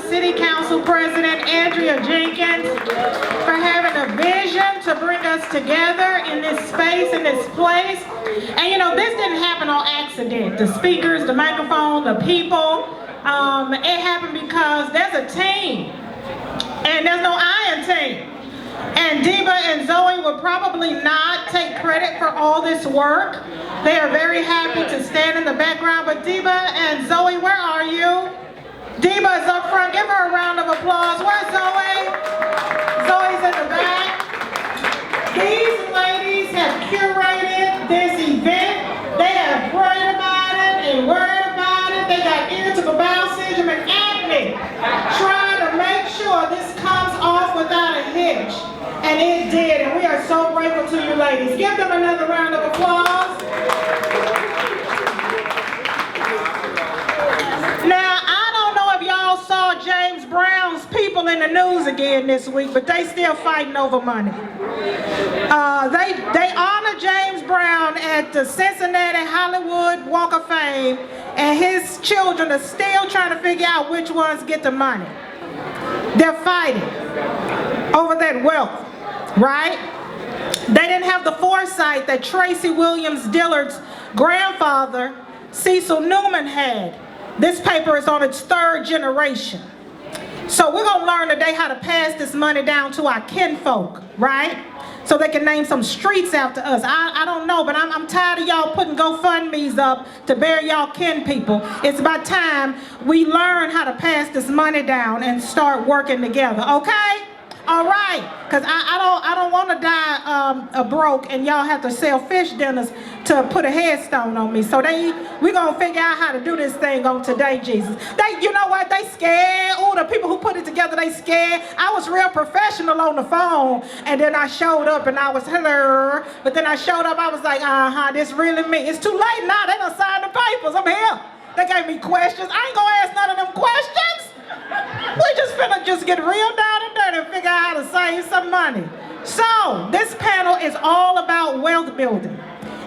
City Council President Adrian for having a vision to bring us together in this space, in this place. And you know, this didn't happen on accident. The speakers, the microphone, the people. It happened because there's a team, and there's no I in team. And Diva and Zoe will probably not take credit for all this work. They are very happy to stand in the background, but Diva and Zoe, where are you? Diva is up front. Give her a round of applause. Where's Zoe? Zoe's in the back. These ladies have curated this event. They have prayed about it and worried about it. They got irritable bowel syndrome and acne, trying to make sure this comes off without a hitch. And it did, and we are so grateful to you ladies. Give them another round of applause. Now, I don't know if y'all saw James Brown's people in the news again this week, but they still fighting over money. They honor James Brown at the Cincinnati Hollywood Walk of Fame, and his children are still trying to figure out which ones get the money. They're fighting over that wealth, right? They didn't have the foresight that Tracey Williams-Dillard's grandfather, Cecil Newman, had. This paper is on its 3rd generation. So we're going to learn today how to pass this money down to our kinfolk, right? So they can name some streets after us. I don't know, but I'm tired of y'all putting GoFundMe's up to bury y'all kin people. It's about time we learn how to pass this money down and start working together, okay? All right, because I don't want to die broke and y'all have to sell fish dinners to put a headstone on me. So we're going to figure out how to do this thing on today, Jesus. You know what, they scared. Oh, the people who put it together, they scared. I was real professional on the phone, and then I showed up and I was, hello. But then I showed up, I was like, this really me. It's too late now, they done signed the papers, I'm here. They gave me questions. I ain't going to ask none of them questions. We just finna get real down and dirty and figure out how to save some money. So, this panel is all about wealth building.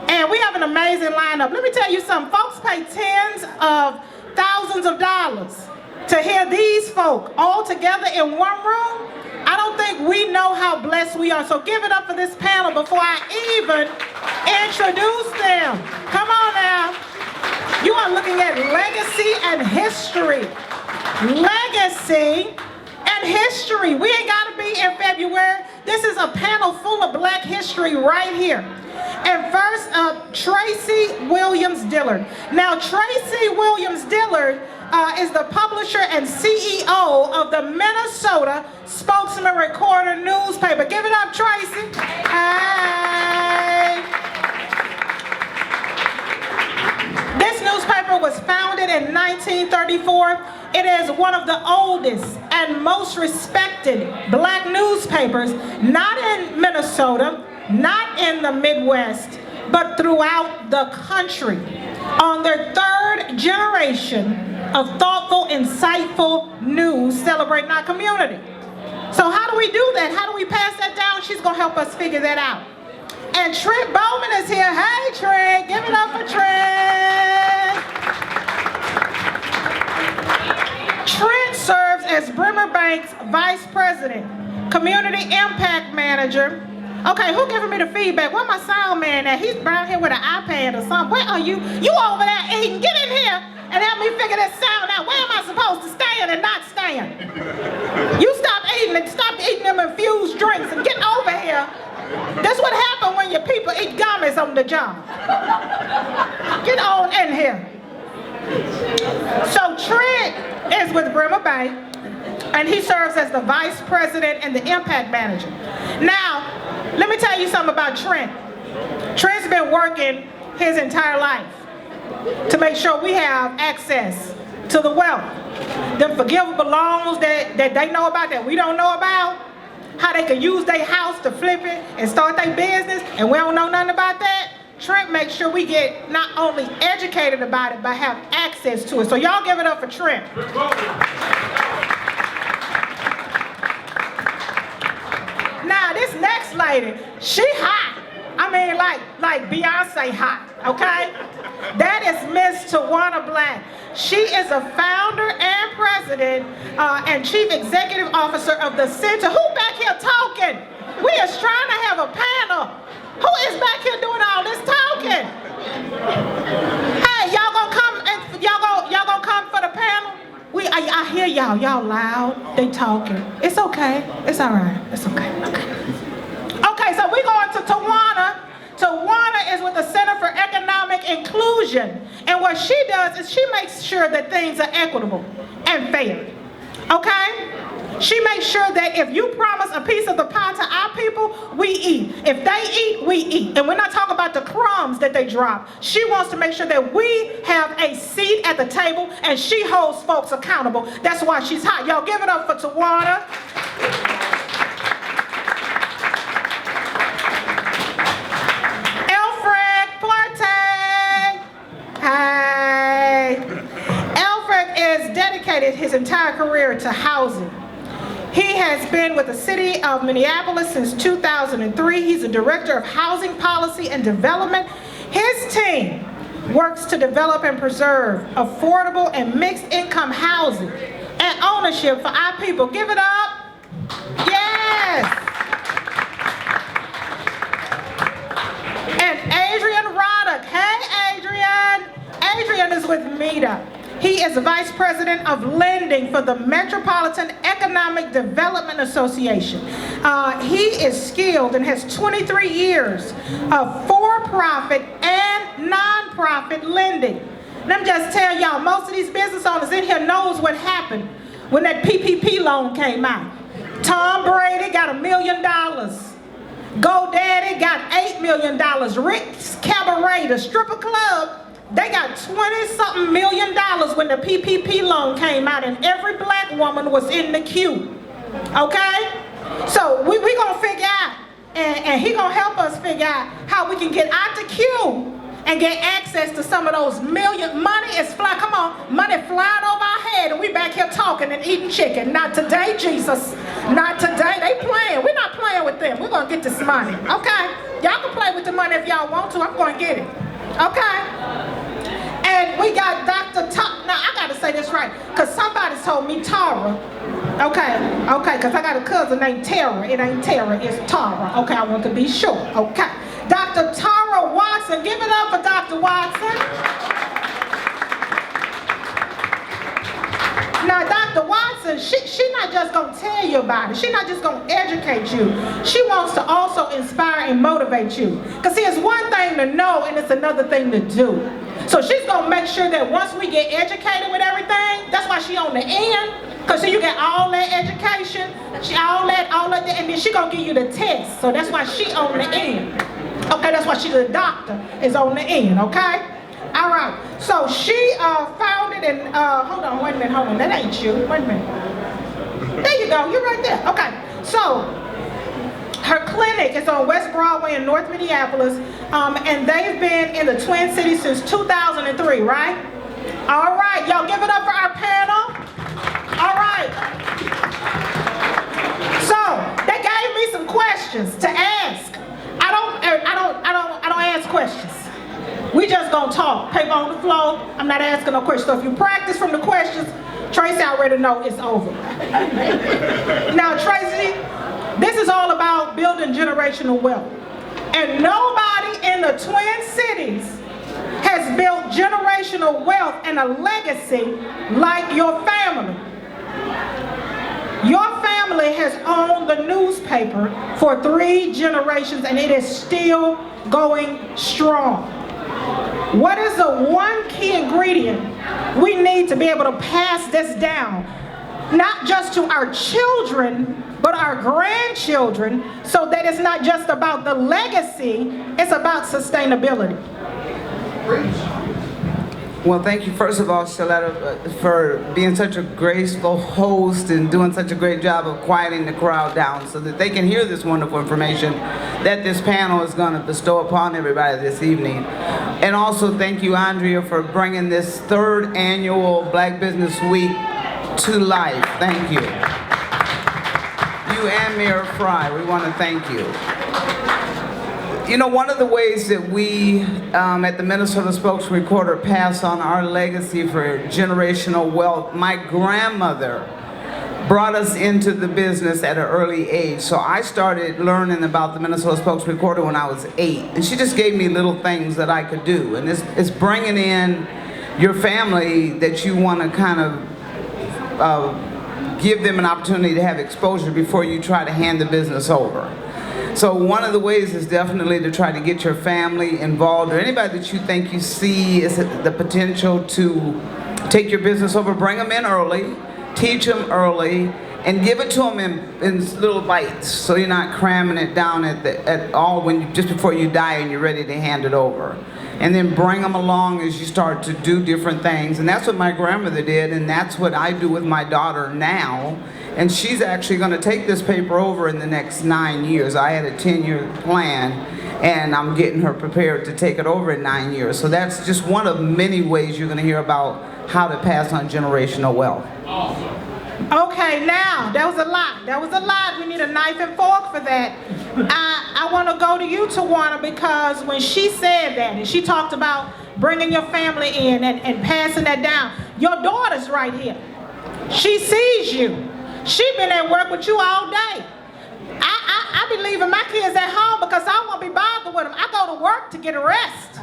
And we have an amazing lineup. Let me tell you something. Folks pay tens of thousands of dollars to hear these folk all together in one room. I don't think we know how blessed we are. So give it up for this panel before I even introduce them. Come on now. You are looking at legacy and history. Legacy and history. We ain't got to be in February. This is a panel full of Black history right here. And first up, Tracey Williams-Dillard. Now, Tracey Williams-Dillard is the publisher and CEO of the Minnesota Spokesman-Recorder newspaper. Give it up, Tracey. Hey. This newspaper was founded in 1934. It is one of the oldest and most respected Black newspapers, not in Minnesota, not in the Midwest, but throughout the country, on their 3rd generation of thoughtful, insightful news celebrating our community. So how do we do that? How do we pass that down? She's going to help us figure that out. And Trent Bowman is here. Hey, Trent. Give it up for Trent. Trent serves as Bremer Bank's Vice President, Community Impact Manager. Okay, who giving me the feedback? Where my sound man at? He's down here with an iPad or something. Where are you? You over there eating. Get in here and help me figure this sound out. Where am I supposed to stand and not stand? You stop eating and stop eating them infused drinks and get over here. That's what happened when your people eat gummies on the job. Get on in here. So Trent is with Bremer Bank, and he serves as the Vice President and the Impact Manager. Now, let me tell you something about Trent. Trent's been working his entire life to make sure we have access to the wealth. The forgivable loans that they know about that we don't know about, how they can use their house to flip it and start their business, and we don't know nothing about that. Trent makes sure we get not only educated about it, but have access to it. So y'all give it up for Trent. Now this next lady, she hot. I mean like Beyonce hot, okay? That is Miss Tawanna Black. She is a founder and president President and Chief Executive Officer of the Center. Who back here talking? We is trying to have a panel. Who is back here doing all this talking? Hey, y'all gonna come and y'all gonna come for the panel? I hear y'all loud. They talking. It's okay. It's all right. It's okay. Okay, so we going to Tawanna. Tawanna is with the Center for Economic Inclusion. And what she does is she makes sure that things are equitable and fair. Okay? She makes sure that if you promise a piece of the pie to our people, we eat. If they eat, we eat. And we're not talking about the crumbs that they drop. She wants to make sure that we have a seat at the table, and she holds folks accountable. That's why she's hot. Y'all give it up for Tawanna. Elfric, Porte. Hi. Elfric is dedicated his entire career to housing. He has been with the city of Minneapolis since 2003. He's a director of housing policy and development. His team works to develop and preserve affordable and mixed income housing and ownership for our people. Give it up. Yes. And Adrian Ruddock. Hey, Adrian. Adrian is with MEDA. He is Vice President of Lending for the Metropolitan Economic Development Association. He is skilled and has 23 years of for-profit and non-profit lending. Let me just tell y'all, most of these business owners in here knows what happened when that PPP loan came out. Tom Brady got $1 million. GoDaddy got $8 million. Rick's Cabaret, the stripper club, they got 20-something million when the PPP loan came out, and every black woman was in the queue. Okay? So we gonna figure out, and he gonna help us figure out how we can get out the queue and get access to some of those money is fly. Come on, money flying over our head, and we back here talking and eating chicken. Not today, Jesus. Not today. They playing. We're not playing with them. We're gonna get this money. Okay? Y'all can play with the money if y'all want to. I'm gonna get it. Okay? And we got Dr. Now I gotta say this right, because somebody told me Tara. Okay, because I got a cousin named Tara. It ain't Tara, it's Tara. Okay, I want to be sure. Okay. Dr. Tara Watson, give it up for Dr. Watson. Now, Dr. Watson, she not just gonna tell you about it. She's not just gonna educate you. She wants to also inspire and motivate you. Because see, it's one thing to know and it's another thing to do. So she's gonna make sure that once we get educated with everything, that's why she on the end. Because you get all that education, all that, and then she gonna give you the test. So that's why she on the end. Okay, that's why she the doctor is on the end, okay? All right, so she founded and, hold on, wait a minute, hold on, that ain't you, wait a minute. There you go, you're right there, okay. So, her clinic is on West Broadway in North Minneapolis, and they've been in the Twin Cities since 2003, right? All right, y'all give it up for our panel. All right. So, they gave me some questions to ask. I don't ask questions. We just gonna talk. Paper on the floor. I'm not asking no questions. So if you practice from the questions, Tracey already know it's over. Now, Tracey, this is all about building generational wealth. And nobody in the Twin Cities has built generational wealth and a legacy like your family. Your family has owned the newspaper for 3 generations and it is still going strong. What is the one key ingredient we need to be able to pass this down, not just to our children, but our grandchildren, so that it's not just about the legacy, it's about sustainability? Well, thank you, first of all, Sheletta, for being such a graceful host and doing such a great job of quieting the crowd down so that they can hear this wonderful information that this panel is going to bestow upon everybody this evening. And also thank you, Andrea, for bringing this 3rd annual Black Business Week to life. Thank you. You and Mayor Fry, we want to thank you. You know, one of the ways that we at the Minnesota Spokesman-Recorder pass on our legacy for generational wealth, my grandmother brought us into the business at an early age. So I started learning about the Minnesota Spokesman-Recorder when I was 8. And she just gave me little things that I could do. And it's bringing in your family that you want to kind of give them an opportunity to have exposure before you try to hand the business over. So one of the ways is definitely to try to get your family involved, or anybody that you think you see is the potential to take your business over. Bring them in early, teach them early, and give it to them in little bites, so you're not cramming it down at all just before you die and you're ready to hand it over. And then bring them along as you start to do different things. And that's what my grandmother did, and that's what I do with my daughter now. And she's actually going to take this paper over in the next 9 years. I had a 10-year plan, and I'm getting her prepared to take it over in 9 years. So that's just one of many ways you're going to hear about how to pass on generational wealth. Okay, now, that was a lot. That was a lot. We need a knife and fork for that. I want to go to you, Tawanna, because when she said that, and she talked about bringing your family in and passing that down, your daughter's right here. She sees you. She been at work with you all day. I be leaving my kids at home because I won't be bothered with them. I go to work to get a rest.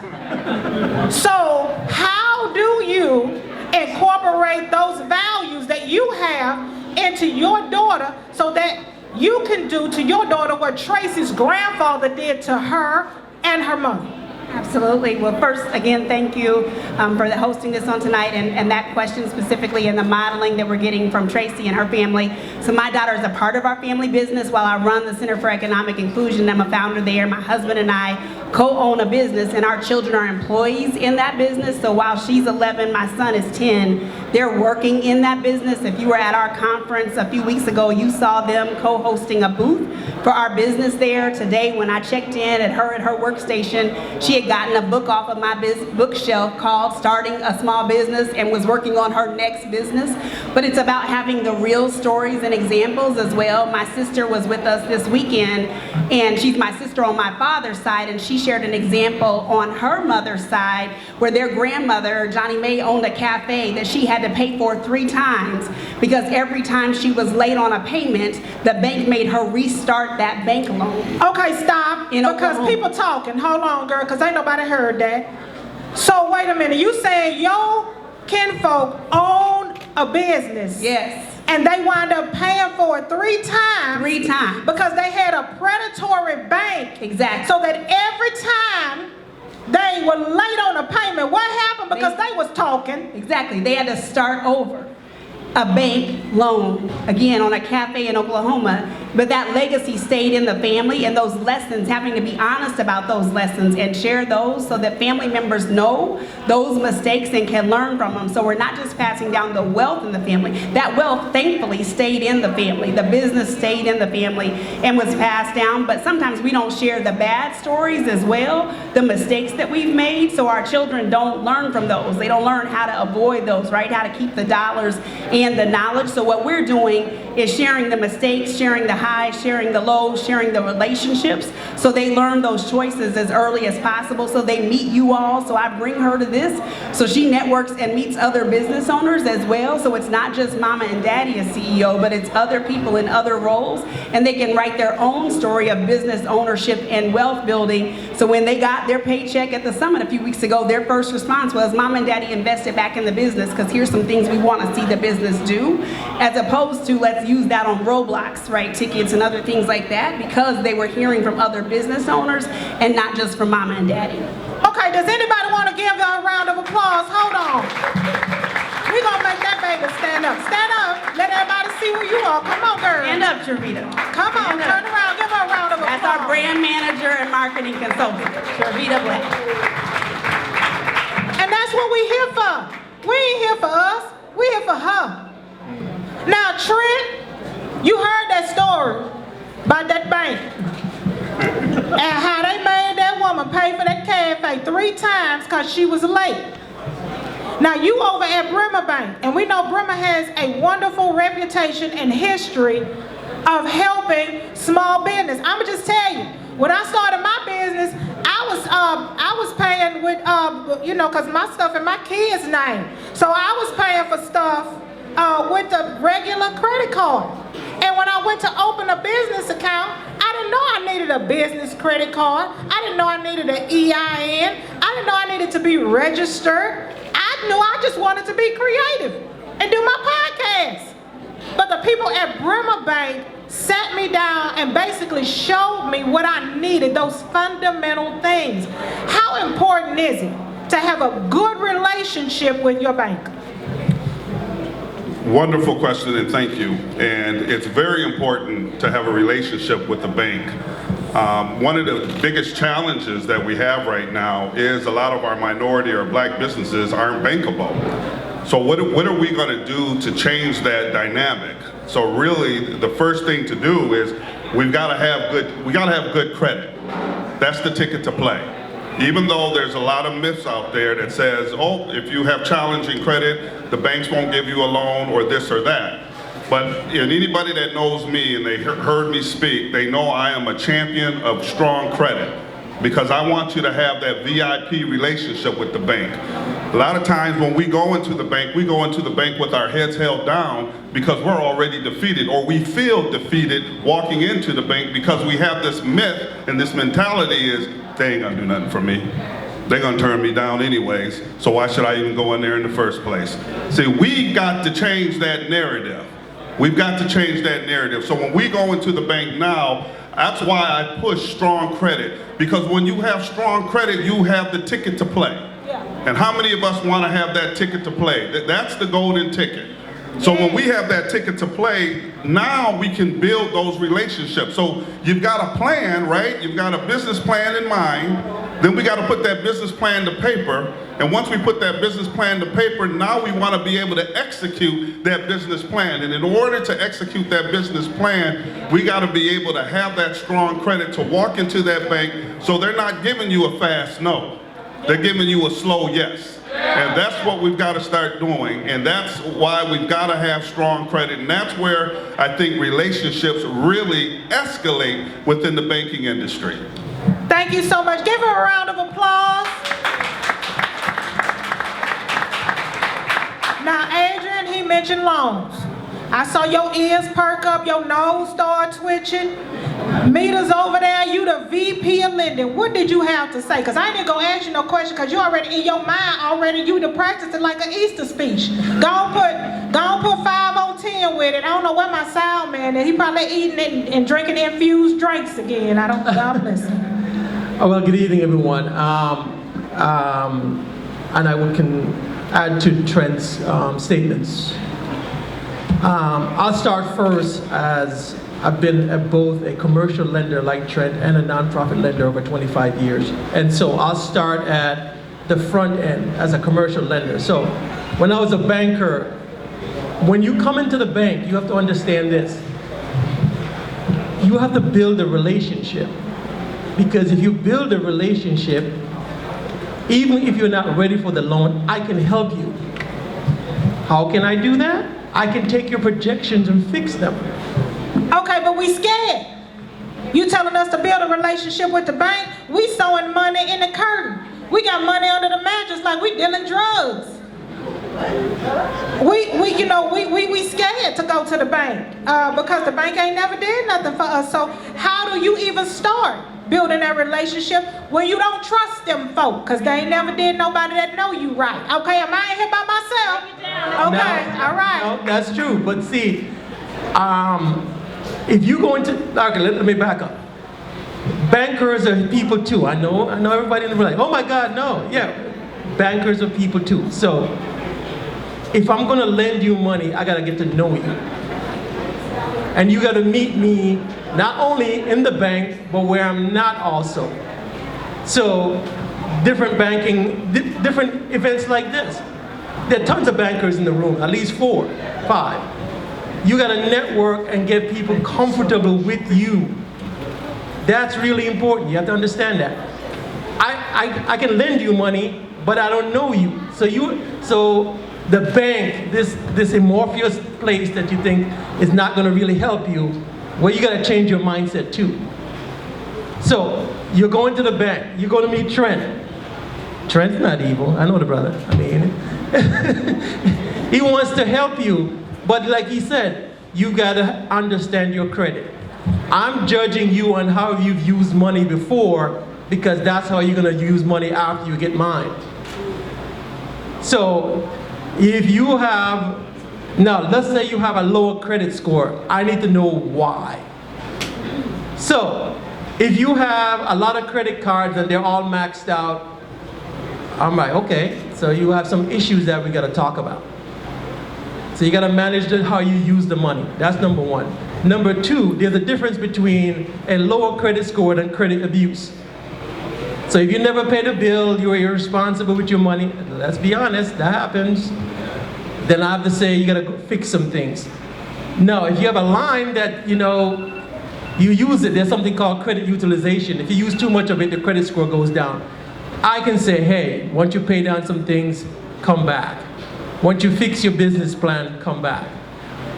So how do you incorporate those values that you have into your daughter so that you can do to your daughter what Tracey's grandfather did to her and her mother? Absolutely. Well, first, again, thank you for hosting this on tonight and that question specifically and the modeling that we're getting from Tracey and her family. So my daughter is a part of our family business while I run the Center for Economic Inclusion. I'm a founder there. My husband and I co-own a business, and our children are employees in that business. So while she's 11, my son is 10, they're working in that business. If you were at our conference a few weeks ago, you saw them co-hosting a booth for our business there. Today, when I checked in at her workstation, she had gotten a book off of my bookshelf called Starting a Small Business and was working on her next business. But it's about having the real stories and examples as well. My sister was with us this weekend, and she's my sister on my father's side, and she shared an example on her mother's side where their grandmother, Johnny Mae, owned a cafe that she had to pay for 3 times because every time she was late on a payment, the bank made her restart that bank loan. Okay, stop, because people talking. Hold on, girl, because ain't nobody heard that. So wait a minute, you saying your kinfolk own a business? Yes. And they wind up paying for it 3 times. 3 times. Because they had a predatory bank. Exactly. So that every time they were late on a payment, what happened? Because they was talking. Exactly. They had to start over a bank loan, again, on a cafe in Oklahoma. But that legacy stayed in the family, and those lessons, having to be honest about those lessons and share those so that family members know those mistakes and can learn from them. So we're not just passing down the wealth in the family. That wealth, thankfully, stayed in the family. The business stayed in the family and was passed down. But sometimes we don't share the bad stories as well, the mistakes that we've made, so our children don't learn from those. They don't learn how to avoid those, right? How to keep the dollars and the knowledge. So what we're doing is sharing the mistakes, sharing the highs, sharing the lows, sharing the relationships, so they learn those choices as early as possible, so they meet you all. So I bring her to this, so she networks and meets other business owners as well. So it's not just mama and daddy as CEO, but it's other people in other roles, and they can write their own story of business ownership and wealth building. So when they got their paycheck at the summit a few weeks ago, their first response was, mama and daddy invested back in the business because here's some things we want to see the business do, as opposed to let's use that on Roblox, right, tickets and other things like that, because they were hearing from other business owners and not just from mama and daddy. Okay, does anybody want to give her a round of applause? Hold on. We're going to make that baby stand up. Stand up. Let everybody see who you are. Come on, girl. Stand up, Shervita. Come on, turn around. Give her a round of applause. That's our brand manager and marketing consultant, Shervita Black. And that's what we're here for. We ain't here for us. We're here for her. Now, Trent, you heard that story about that bank and how they made that woman pay for that cafe 3 times because she was late. Now, you over at Bremer Bank, and we know Bremer has a wonderful reputation and history of helping small business. I'm going to just tell you, when I started my business, I was paying with, cause my stuff in my kid's name. So I was paying for stuff with a regular credit card. And when I went to open a business account, I didn't know I needed a business credit card. I didn't know I needed an EIN. I didn't know I needed to be registered. I knew I just wanted to be creative and do my podcast. But the people at Bremer Bank sat me down and basically showed me what I needed, those fundamental things. How important is it to have a good relationship with your bank? Wonderful question, and thank you. And it's very important to have a relationship with the bank. One of the biggest challenges that we have right now is a lot of our minority or black businesses aren't bankable. So what are we going to do to change that dynamic? So really, the first thing to do is we got to have good credit. That's the ticket to play. Even though there's a lot of myths out there that says, oh, if you have challenging credit, the banks won't give you a loan or this or that. But anybody that knows me and they heard me speak, they know I am a champion of strong credit, because I want you to have that VIP relationship with the bank. A lot of times when we go into the bank with our heads held down because we're already defeated, or we feel defeated walking into the bank because we have this myth and this mentality is, they ain't gonna do nothing for me. They're gonna turn me down anyways, so why should I even go in there in the first place? See, we got to change that narrative. We've got to change that narrative. So when we go into the bank now, that's why I push strong credit, because when you have strong credit, you have the ticket to play. Yeah. And how many of us want to have that ticket to play? That's the golden ticket. So when we have that ticket to play, now we can build those relationships. So you've got a plan, right? You've got a business plan in mind. Then we got to put that business plan to paper. And once we put that business plan to paper, now we want to be able to execute that business plan. And in order to execute that business plan, we got to be able to have that strong credit to walk into that bank, so they're not giving you a fast no. They're giving you a slow yes. And that's what we've got to start doing. And that's why we've got to have strong credit. And that's where I think relationships really escalate within the banking industry. Thank you so much. Give her a round of applause. Now, Adrian, he mentioned loans. I saw your ears perk up, your nose start twitching. MEDA's over there, you the VP of lending. What did you have to say? Because I didn't go ask you no question, because you already, in your mind, you to practice it like an Easter speech. Go on put 5 on 10 with it. I don't know where my sound man is. He probably eating it and drinking infused drinks again. God bless him. Oh, well, good evening, everyone. And I can add to Trent's statements. I'll start first, as I've been both a commercial lender like Trent and a nonprofit lender over 25 years. And so I'll start at the front end as a commercial lender. So when I was a banker, when you come into the bank, you have to understand this. You have to build a relationship. Because if you build a relationship, even if you're not ready for the loan, I can help you. How can I do that? I can take your projections and fix them. Okay, but we scared. You telling us to build a relationship with the bank? We sewing money in the curtain. We got money under the mattress like we dealing drugs. We scared to go to the bank because the bank ain't never did nothing for us. So how do you even start building that relationship when you don't trust them folk? Because they ain't never did nobody that know you right. Okay, am I in here by myself? Okay, all right. No, that's true. But see, if you go into, okay, let me back up. Bankers are people too. I know everybody in the room like, oh my God, no. Yeah, bankers are people too. So if I'm gonna lend you money, I gotta get to know you. And you gotta meet me not only in the bank, but where I'm not also. So different different events like this. There are tons of bankers in the room, at least 4, 5. You gotta network and get people comfortable with you. That's really important, you have to understand that. I can lend you money, but I don't know you. So the bank, this amorphous place that you think is not gonna really help you, well, you gotta change your mindset too. So you're going to the bank. You go to meet Trent. Trent's not evil. I know the brother. I mean, he wants to help you, but like he said, you gotta understand your credit. I'm judging you on how you've used money before because that's how you're gonna use money after you get mine. So if you have, now let's say you have a lower credit score, I need to know why. So if you have a lot of credit cards and they're all maxed out, I'm like, okay, so you have some issues that we gotta talk about. So you gotta manage how you use the money. That's number one. Number two, there's a difference between a lower credit score and credit abuse. So if you never pay the bill, you're irresponsible with your money, let's be honest, that happens. Then I have to say you gotta go fix some things. Now, if you have a line that, you use it, there's something called credit utilization. If you use too much of it, the credit score goes down. I can say, hey, once you pay down some things, come back. Once you fix your business plan, come back.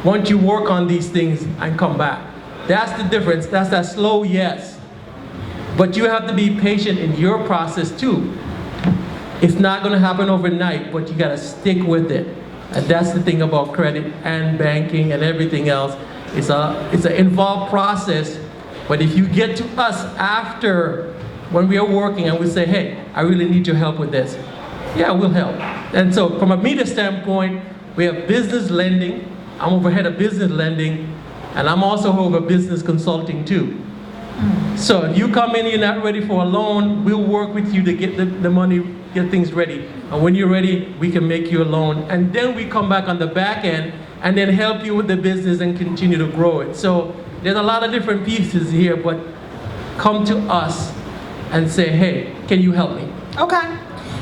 Once you work on these things and come back. That's the difference. That's that slow yes. But you have to be patient in your process too. It's not gonna happen overnight, but you gotta stick with it. And that's the thing about credit and banking and everything else. It's an involved process, but if you get to us after when we are working and we say, hey, I really need your help with this, yeah, we'll help. And so from a MEDA standpoint, we have business lending. I'm overhead of business lending, and I'm also over business consulting too. So if you come in, you're not ready for a loan, we'll work with you to get the money, get things ready. And when you're ready, we can make you a loan. And then we come back on the back end and then help you with the business and continue to grow it. So there's a lot of different pieces here, but come to us and say, hey, can you help me? Okay.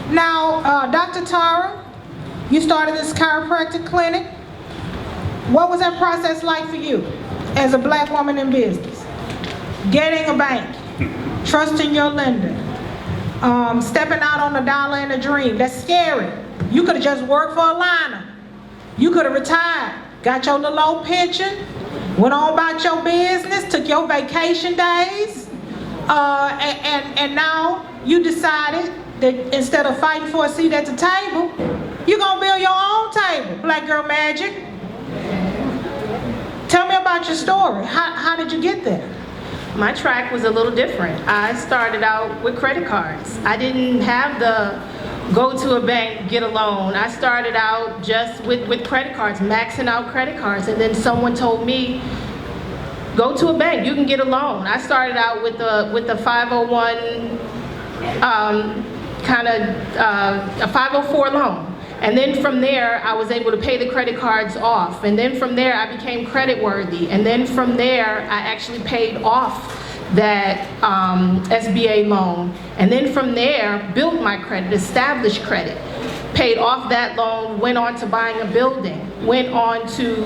Now, Dr. Tara, you started this chiropractic clinic. What was that process like for you as a black woman in business? Getting a bank, trusting your lender, stepping out on a dollar and a dream. That's scary. You could have just worked for a liner. You could have retired, got your little old pension, went on about your business, took your vacation days, and now you decided that instead of fighting for a seat at the table, you're gonna build your own table, Black Girl Magic. Tell me about your story. How did you get there? My track was a little different. I started out with credit cards. I didn't have the go to a bank, get a loan. I started out just with credit cards, maxing out credit cards, and then someone told me, go to a bank, you can get a loan. I started out with the 501, a 504 loan. And then from there, I was able to pay the credit cards off. And then from there, I became credit worthy. And then from there, I actually paid off that SBA loan. And then from there, built my credit, established credit. Paid off that loan, went on to buying a building, went on to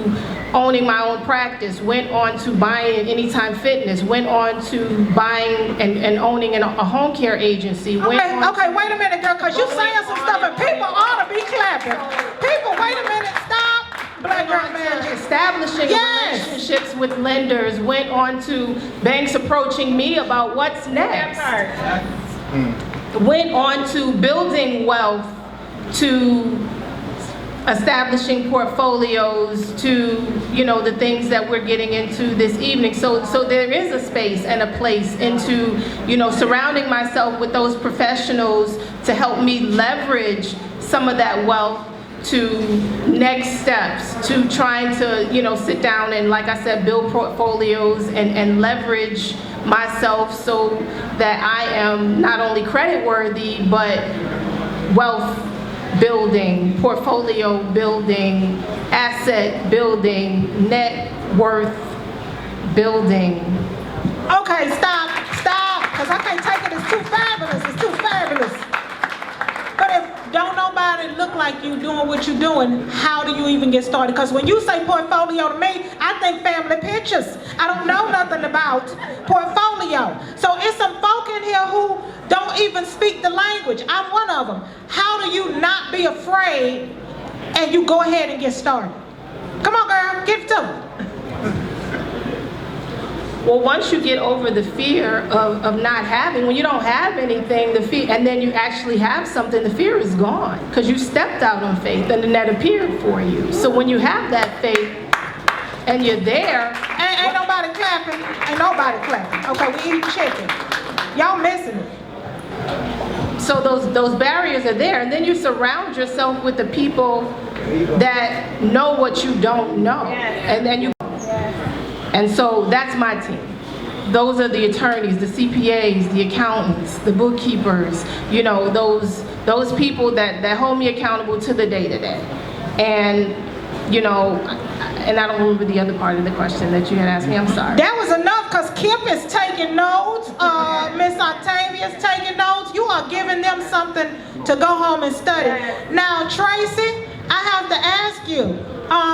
owning my own practice, went on to buying Anytime Fitness, went on to buying and owning a home care agency. Okay, wait a minute, girl, because you're saying some stuff and people ought to be clapping. People, wait a minute, stop. Black Girl Magic. Establishing relationships with lenders, went on to banks approaching me about what's next. Went on to building wealth, to establishing portfolios, to the things that we're getting into this evening. So there is a space and a place into surrounding myself with those professionals to help me leverage some of that wealth to next steps, to trying to sit down and, like I said, build portfolios and leverage myself so that I am not only credit worthy but wealth building, portfolio building, asset building, net worth building. Okay, stop, because I can't take it. It's too fabulous. It's too fabulous. But if don't nobody look like you doing what you're doing, how do you even get started? Because when you say portfolio to me, I think family pictures. I don't know nothing about portfolio. So it's some folk in here who don't even speak the language. I'm one of them. How do you not be afraid and you go ahead and get started? Come on, girl, get to it. Well, once you get over the fear of not having, when you don't have anything, the fear, and then you actually have something, the fear is gone because you stepped out on faith and then that appeared for you. So when you have that faith and you're there, Ain't nobody clapping. Ain't nobody clapping. Okay, we eating chicken. Y'all missing it. so those barriers are there, and then you surround yourself with the people that know what you don't know, and then you. And so that's my team. Those are the attorneys, the CPAs, the accountants, the bookkeepers, you know, those people that hold me accountable to the day-to-day. And, you know, and I don't remember the other part of the question that you had asked me, I'm sorry. That was enough, because Kip is taking notes, Miss Octavia's taking notes. You are giving them something to go home and study. Now, Tracey, I have to ask you,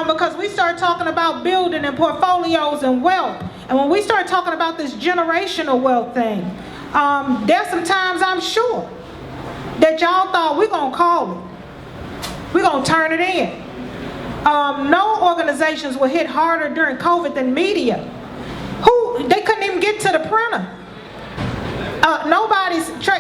because we started talking about building and portfolios and wealth. And when we started talking about this generational wealth thing, there's some times I'm sure that y'all thought we're gonna call it. We're gonna turn it in. No organizations were hit harder during COVID than media. They couldn't even get to the printer.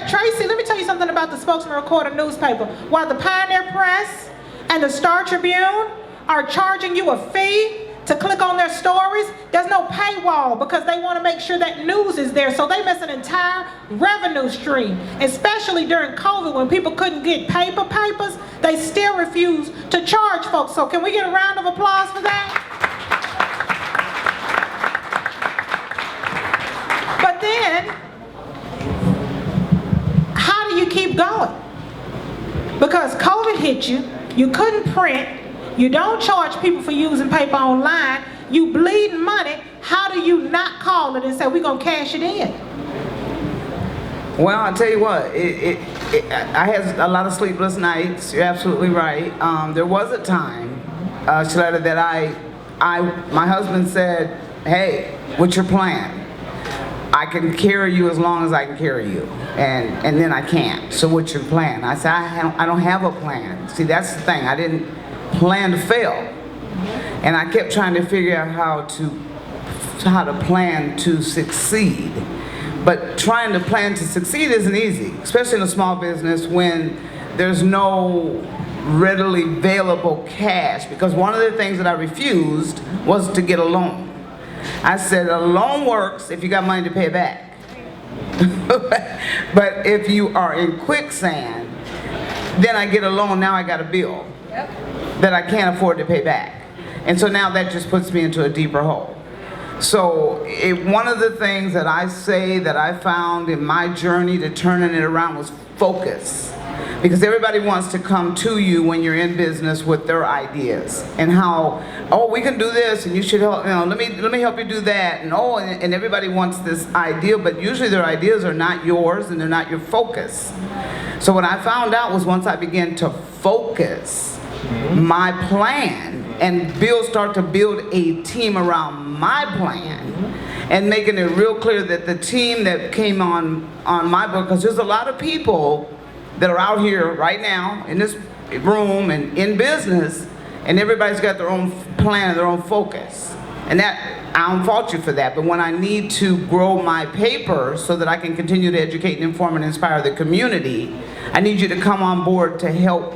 Tracey, let me tell you something about the Spokesman-Recorder newspaper. While the Pioneer Press and the Star Tribune are charging you a fee to click on their stories, there's no paywall because they want to make sure that news is there. So they miss an entire revenue stream, especially during COVID when people couldn't get papers, they still refuse to charge folks. So can we get a round of applause for that? But then, how do you keep going? Because COVID hit you, you couldn't print, you don't charge people for using paper online, you bleeding money. How do you not call it and say, we're going to cash it in? Well, I'll tell you what, I had a lot of sleepless nights. You're absolutely right. There was a time, Sheletta, that my husband said, hey, what's your plan? I can carry you as long as I can carry you, and then I can't. So what's your plan? I said, I don't have a plan. See, that's the thing. I didn't plan to fail, and I kept trying to figure out how to plan to succeed. But trying to plan to succeed isn't easy, especially in a small business when there's no readily available cash. Because one of the things that I refused was to get a loan. I said a loan works if you got money to pay it back. But if you are in quicksand, then I get a loan, now I got a bill that I can't afford to pay back. And so now that just puts me into a deeper hole. So one of the things that I say that I found in my journey to turning it around was focus. Because everybody wants to come to you when you're in business with their ideas and how, oh, we can do this and you should help, you know, let me help you do that, and oh, and everybody wants this idea, but usually their ideas are not yours and they're not your focus. So what I found out was once I began to focus my plan and start to build a team around my plan and making it real clear that the team that came on my book, because there's a lot of people that are out here right now in this room and in business, and everybody's got their own plan and their own focus. And that, I don't fault you for that, but when I need to grow my paper so that I can continue to educate and inform and inspire the community, I need you to come on board to help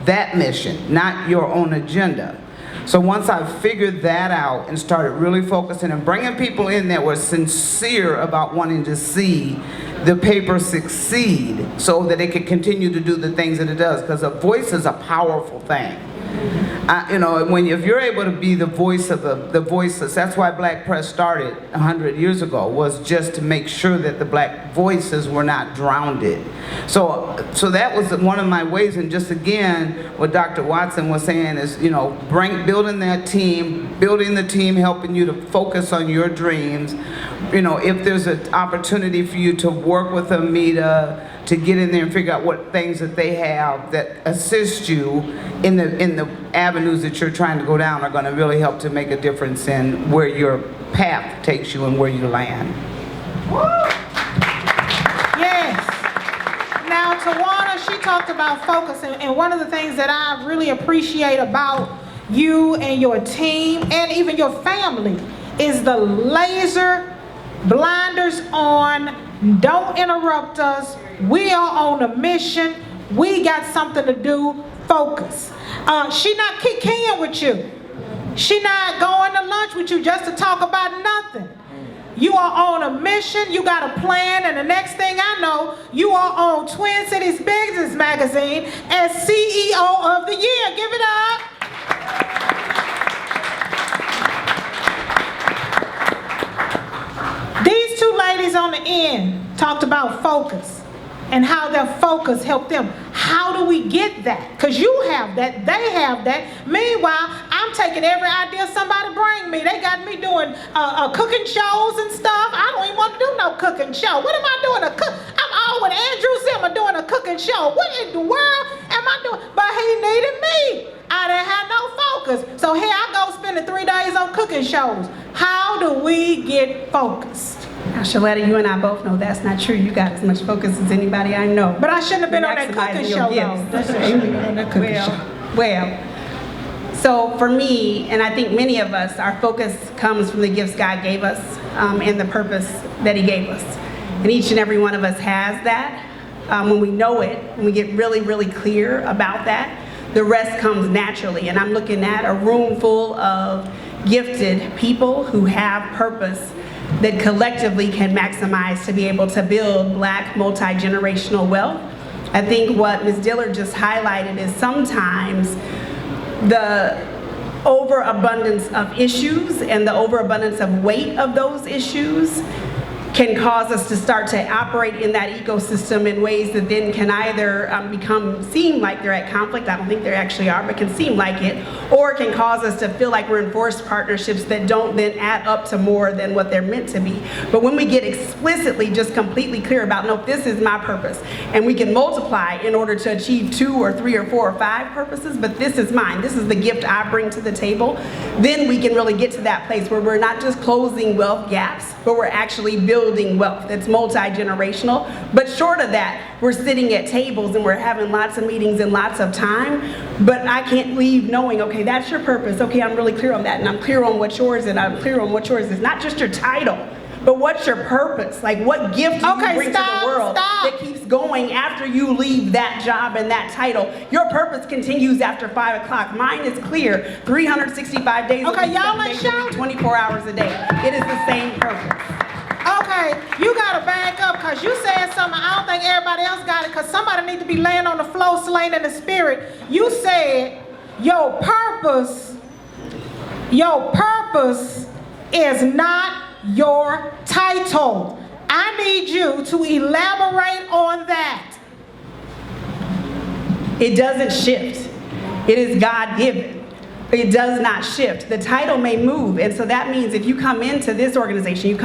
that mission, not your own agenda. So once I figured that out and started really focusing and bringing people in that were sincere about wanting to see the paper succeed so that it could continue to do the things that it does, because a voice is a powerful thing. You know, if you're able to be the voice of the voiceless, that's why Black Press started 100 years ago, was just to make sure that the black voices were not drowned. So that was one of my ways, and just again, what Dr. Watson was saying is, you know, building the team, helping you to focus on your dreams. You know, if there's an opportunity for you to work with a MEDA, to get in there and figure out what things that they have that assist you in the avenues that you're trying to go down, are going to really help to make a difference in where your path takes you and where you land. Yes. Now, Tawanna, she talked about focus, and one of the things that I really appreciate about you and your team and even your family is the laser Blinders on, don't interrupt us. We are on a mission. We got something to do. Focus. She not kicking with you. She not going to lunch with you just to talk about nothing. You are on a mission, you got a plan, and the next thing I know, you are on Twin Cities Business Magazine as CEO of the Year. Give it up. These two ladies on the end talked about focus and how their focus helped them. How do we get that? Because you have that, they have that. Meanwhile, I'm taking every idea somebody bring me. They got me doing cooking shows and stuff. I don't even want to do no cooking show. What am I doing? I'm all with Andrew Zimmer doing a cooking show. What in the world am I doing? But he needed me. I didn't have no focus. So here I go spending 3 days on cooking shows. How do we get focused? Now, Sheletta, you and I both know that's not true. You got as much focus as anybody I know. But I shouldn't have been on that cooking show, though. That's I shouldn't have been on that cooking show. Well, so for me, and I think many of us, our focus comes from the gifts God gave us and the purpose that He gave us. And each and every one of us has that. When we know it, when we get really, really clear about that, the rest comes naturally. And I'm looking at a room full of gifted people who have purpose that collectively can maximize to be able to build Black multi-generational wealth. I think what Ms. Dillard just highlighted is sometimes the overabundance of issues and the overabundance of weight of those issues can cause us to start to operate in that ecosystem in ways that then can either seem like they're at conflict. I don't think they actually are, but can seem like it, or can cause us to feel like we're in forced partnerships that don't then add up to more than what they're meant to be. But when we get explicitly just completely clear about, no, this is my purpose, and we can multiply in order to achieve 2 or 3 or 4 or 5 purposes, but this is mine, this is the gift I bring to the table, then we can really get to that place where we're not just closing wealth gaps, but we're actually building wealth that's multi-generational. But short of that, we're sitting at tables and we're having lots of meetings and lots of time, but I can't leave knowing, okay, that's your purpose. Okay, I'm really clear on that, and I'm clear on what yours is, and I'm clear on what yours is. Not just your title, but what's your purpose? Like, what gift do you bring to the world that keeps going after you leave that job and that title? Your purpose continues after 5 o'clock. Mine is clear, 365 days a week, 7 days a week, 24 hours a day. It is the same purpose. Okay, you gotta back up because you said something. I don't think everybody else got it because somebody needs to be laying on the floor slain in the spirit. You said your purpose is not your title. I need you to elaborate on that. It doesn't shift. It is God-given. It does not shift. The title may move, and so that means if you come into this organization, you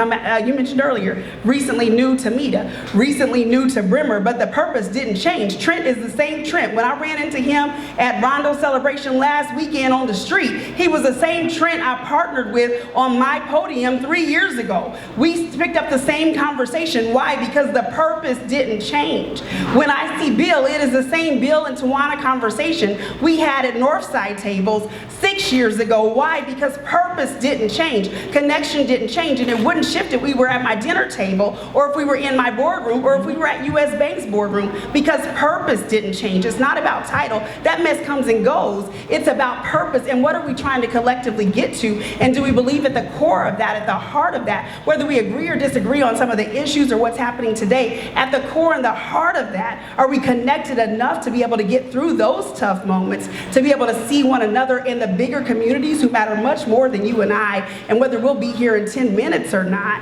mentioned earlier, recently new to MEDA, recently new to Bremer, but the purpose didn't change. Trent is the same Trent. When I ran into him at Rondo Celebration last weekend on the street, he was the same Trent I partnered with on my podium 3 years ago. We picked up the same conversation. Why? Because the purpose didn't change. When I see Bill, it is the same Bill and Tawanna conversation we had at Northside tables 6 years ago. Why? Because purpose didn't change. Connection didn't change, and it wouldn't shift if we were at my dinner table, or if we were in my boardroom, or if we were at US Bank's boardroom, because purpose didn't change. It's not about title. That mess comes and goes. It's about purpose, and what are we trying to collectively get to, and do we believe at the core of that, at the heart of that, whether we agree or disagree on some of the issues or what's happening today, at the core and the heart of that, are we connected enough to be able to get through those tough moments, to be able to see one another in the bigger communities who matter much more than you and I, and whether we'll be here in 10 minutes or not?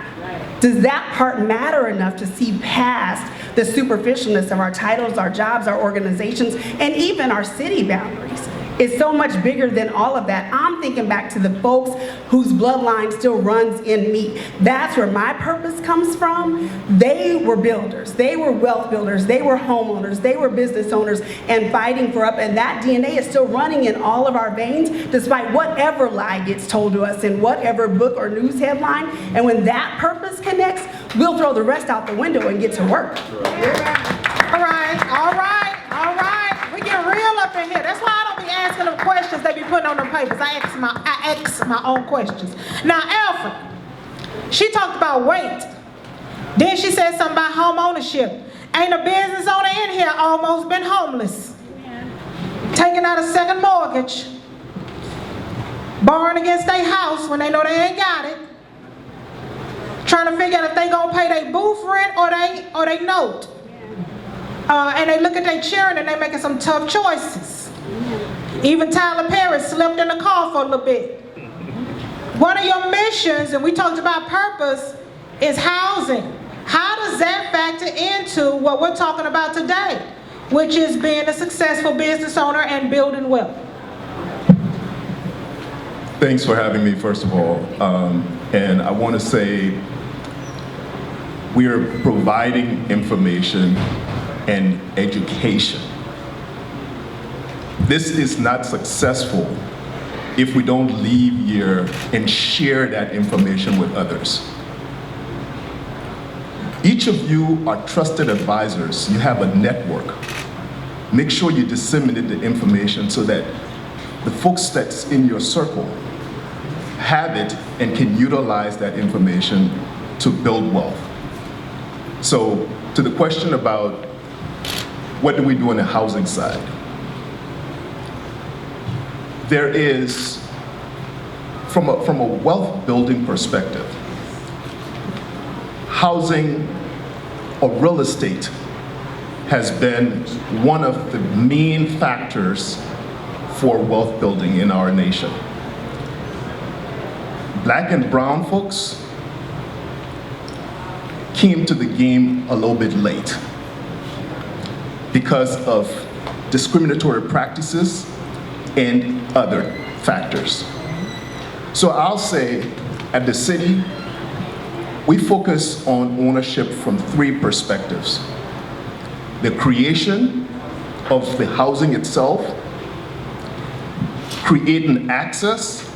Does that part matter enough to see past the superficialness of our titles, our jobs, our organizations, and even our city boundaries? It's so much bigger than all of that. I'm thinking back to the folks whose bloodline still runs in me. That's where my purpose comes from. They were builders. They were wealth builders. They were homeowners. They were business owners and fighting for up. And that DNA is still running in all of our veins, despite whatever lie gets told to us in whatever book or news headline. And when that purpose connects, we'll throw the rest out the window and get to work. All right, all right, all right. We get real up in here. That's why I don't be asking them questions they be putting on them papers. I ask my own questions. Now, Elfric, She talked about weight. Then she said something about home ownership. Ain't a business owner in here almost been homeless. Taking out a second mortgage. Borrowing against their house when they know they ain't got it. Trying to figure out if they gonna pay their booth rent or they note. And they look at their children and they making some tough choices. Even Tyler Perry slept in the car for a little bit. One of your missions, and we talked about purpose, is housing. How does that factor into what we're talking about today, which is being a successful business owner and building wealth? Thanks for having me, first of all. And I want to say we are providing information and education. This is not successful if we don't leave here and share that information with others. Each of you are trusted advisors. You have a network. Make sure you disseminate the information so that the folks that's in your circle have it and can utilize that information to build wealth. So, to the question about what do we do on the housing side? There is, from a wealth building perspective, housing or real estate has been one of the main factors for wealth building in our nation. Black and brown folks came to the game a little bit late because of discriminatory practices and other factors. So I'll say at the city, we focus on ownership from three perspectives: the creation of the housing itself, creating access,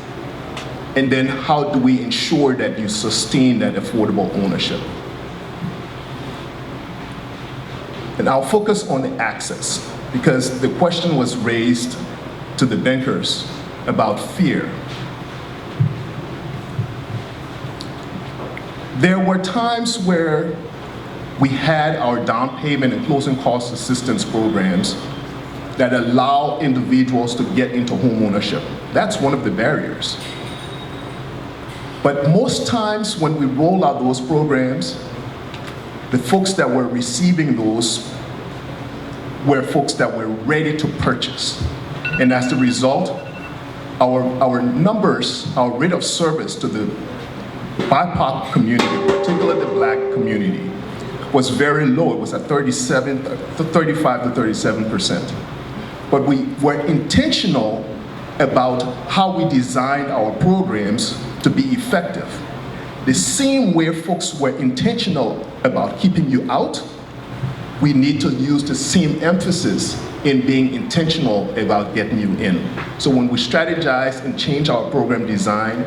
and then how do we ensure that you sustain that affordable ownership. And I'll focus on the access because the question was raised to the bankers about fear. There were times where we had our down payment and closing cost assistance programs that allow individuals to get into home ownership. That's one of the barriers. But most times when we roll out those programs, the folks that were receiving those were folks that were ready to purchase. And as a result, our numbers, our rate of service to the BIPOC community, particularly the Black community, was very low. It was at 35 to 37%. But we were intentional about how we designed our programs to be effective. The same way folks were intentional about keeping you out, we need to use the same emphasis in being intentional about getting you in. So when we strategize and change our program design,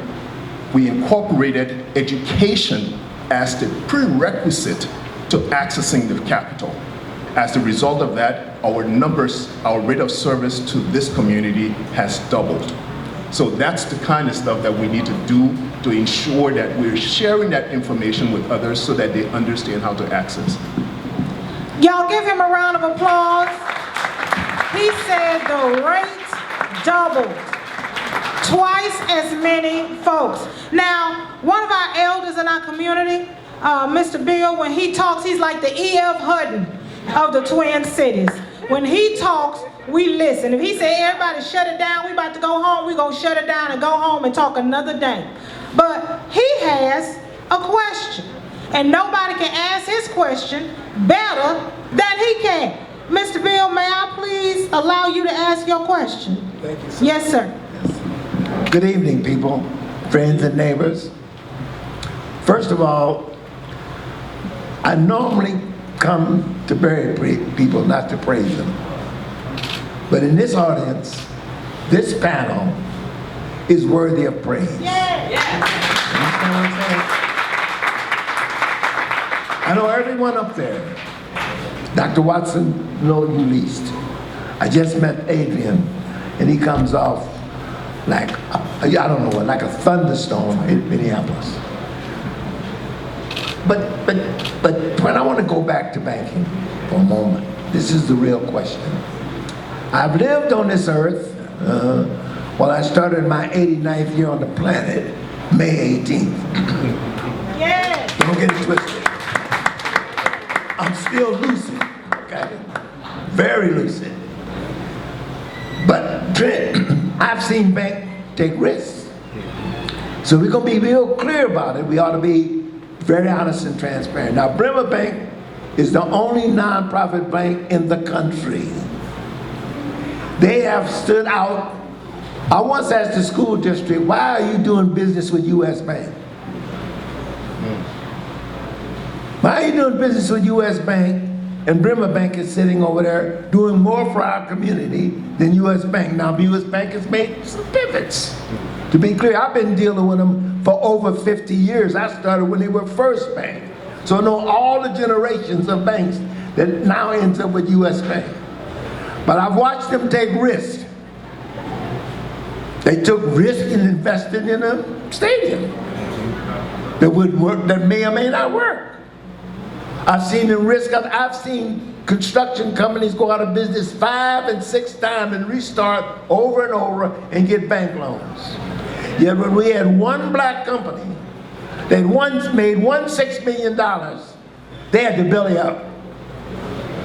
we incorporated education as the prerequisite to accessing the capital. As a result of that, our numbers, our rate of service to this community has doubled. So that's the kind of stuff that we need to do to ensure that we're sharing that information with others so that they understand how to access. Y'all give him a round of applause. He said the rate doubled. Twice as many folks. Now, one of our elders in our community, Mr. Bill, when he talks, he's like the E.F. Hutton of the Twin Cities. When he talks, we listen. If he say everybody shut it down, we about to go home, we gonna shut it down and go home and talk another day. But he has a question, and nobody can ask his question better than he can. Mr. Bill, may I please allow you to ask your question? Thank you, sir. Yes, sir. Good evening, people, friends and neighbors. First of all, I normally come to bury people, not to praise them. But in this audience, this panel is worthy of praise. Yeah. I know everyone up there. Dr. Watson, know you least. I just met Adrian, and he comes off like, I don't know, like a thunderstorm in Minneapolis. But I want to go back to banking for a moment. This is the real question. I've lived on this earth, well, I started my 89th year on the planet, May 18th. Yes. Don't get it twisted. I'm still lucid, okay? Very lucid. But Trent, I've seen banks take risks. So we're gonna be real clear about it. We ought to be very honest and transparent. Now, Bremer Bank is the only nonprofit bank in the country. They have stood out. I once asked the school district, why are you doing business with U.S. Bank? Why are you doing business with U.S. Bank and Bremer Bank is sitting over there doing more for our community than U.S. Bank? Now, U.S. Bank has made some pivots. To be clear, I've been dealing with them for over 50 years. I started when they were First Bank. So I know all the generations of banks that now ends up with U.S. Bank. But I've watched them take risks. They took risk in investing in a stadium that would work, that may or may not work. I've seen the risk. I've seen construction companies go out of business 5 and 6 times and restart over and over and get bank loans. Yet when we had one black company that once made $6 million, they had to belly up.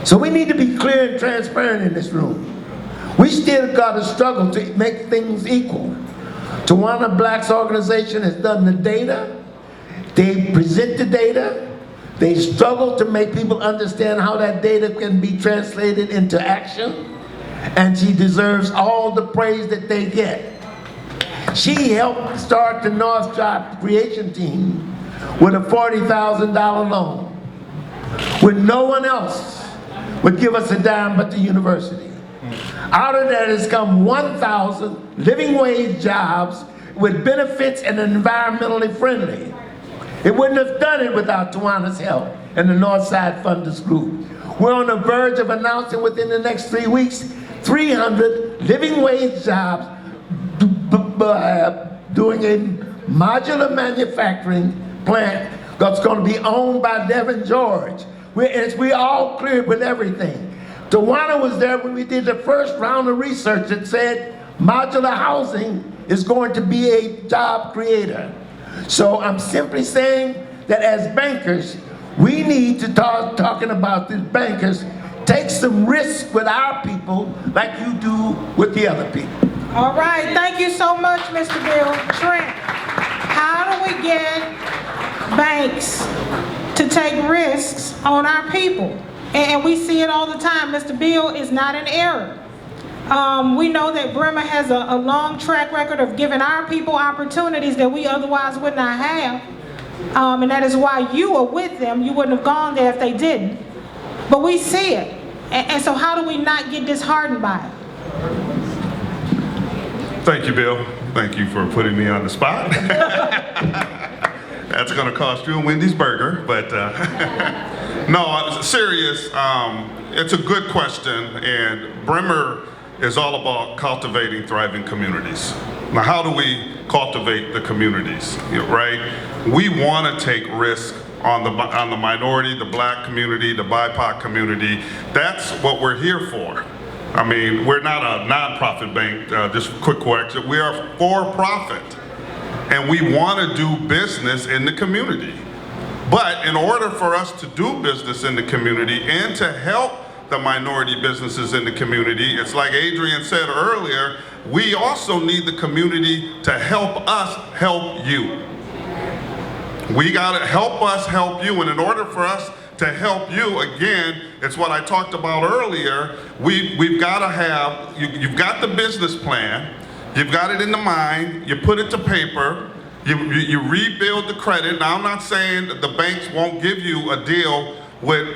So we need to be clear and transparent in this room. We still got to struggle to make things equal. Tawanna Black's organization has done the data. They present the data. They struggle to make people understand how that data can be translated into action. And she deserves all the praise that they get. She helped start the North Job Creation Team with a $40,000 loan, when no one else would give us a dime but the university. Out of that has come 1,000 living wage jobs with benefits and environmentally friendly. It wouldn't have done it without Tawanna's help and the Northside Funders Group. We're on the verge of announcing within the next 3 weeks 300 living wage jobs doing a modular manufacturing plant that's going to be owned by Devin George. We all cleared with everything. Tawanna was there when we did the first round of research that said modular housing is going to be a job creator. So I'm simply saying that as bankers, we need to talking about these bankers, take some risk with our people like you do with the other people. All right, thank you so much, Mr. Bill. Trent, how do we get banks to take risks on our people? And we see it all the time. Mr. Bill is not in error. We know that Bremer has a long track record of giving our people opportunities that we otherwise would not have. And that is why you are with them. You wouldn't have gone there if they didn't. But we see it. And so how do we not get disheartened by it? Thank you, Bill. Thank you for putting me on the spot. That's gonna cost you a Wendy's burger, but no, serious. It's a good question, and Bremer is all about cultivating thriving communities. Now, how do we cultivate the communities, right? We want to take risk on the minority, the black community, the BIPOC community. That's what we're here for. I mean, we're not a nonprofit bank, just quick correction. We are for-profit, and we want to do business in the community. But in order for us to do business in the community and to help the minority businesses in the community, it's like Adrian said earlier, we also need the community to help us help you. We gotta help us help you, and in order for us to help you, again, it's what I talked about earlier, we've gotta have, you've got the business plan, you've got it in the mind, you put it to paper, you rebuild the credit. Now, I'm not saying that the banks won't give you a deal with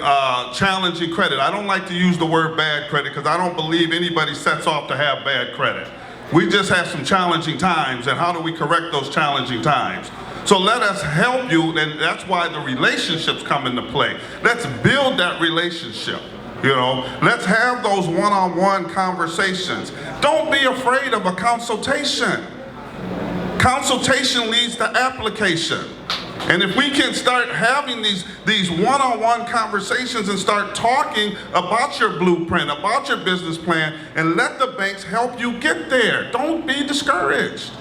challenging credit. I don't like to use the word bad credit because I don't believe anybody sets off to have bad credit. We just have some challenging times, and how do we correct those challenging times? So let us help you, and that's why the relationships come into play. Let's build that relationship, you know? Let's have those one-on-one conversations. Don't be afraid of a consultation. Consultation leads to application. And if we can start having these one-on-one conversations and start talking about your blueprint, about your business plan, and let the banks help you get there. Don't be discouraged.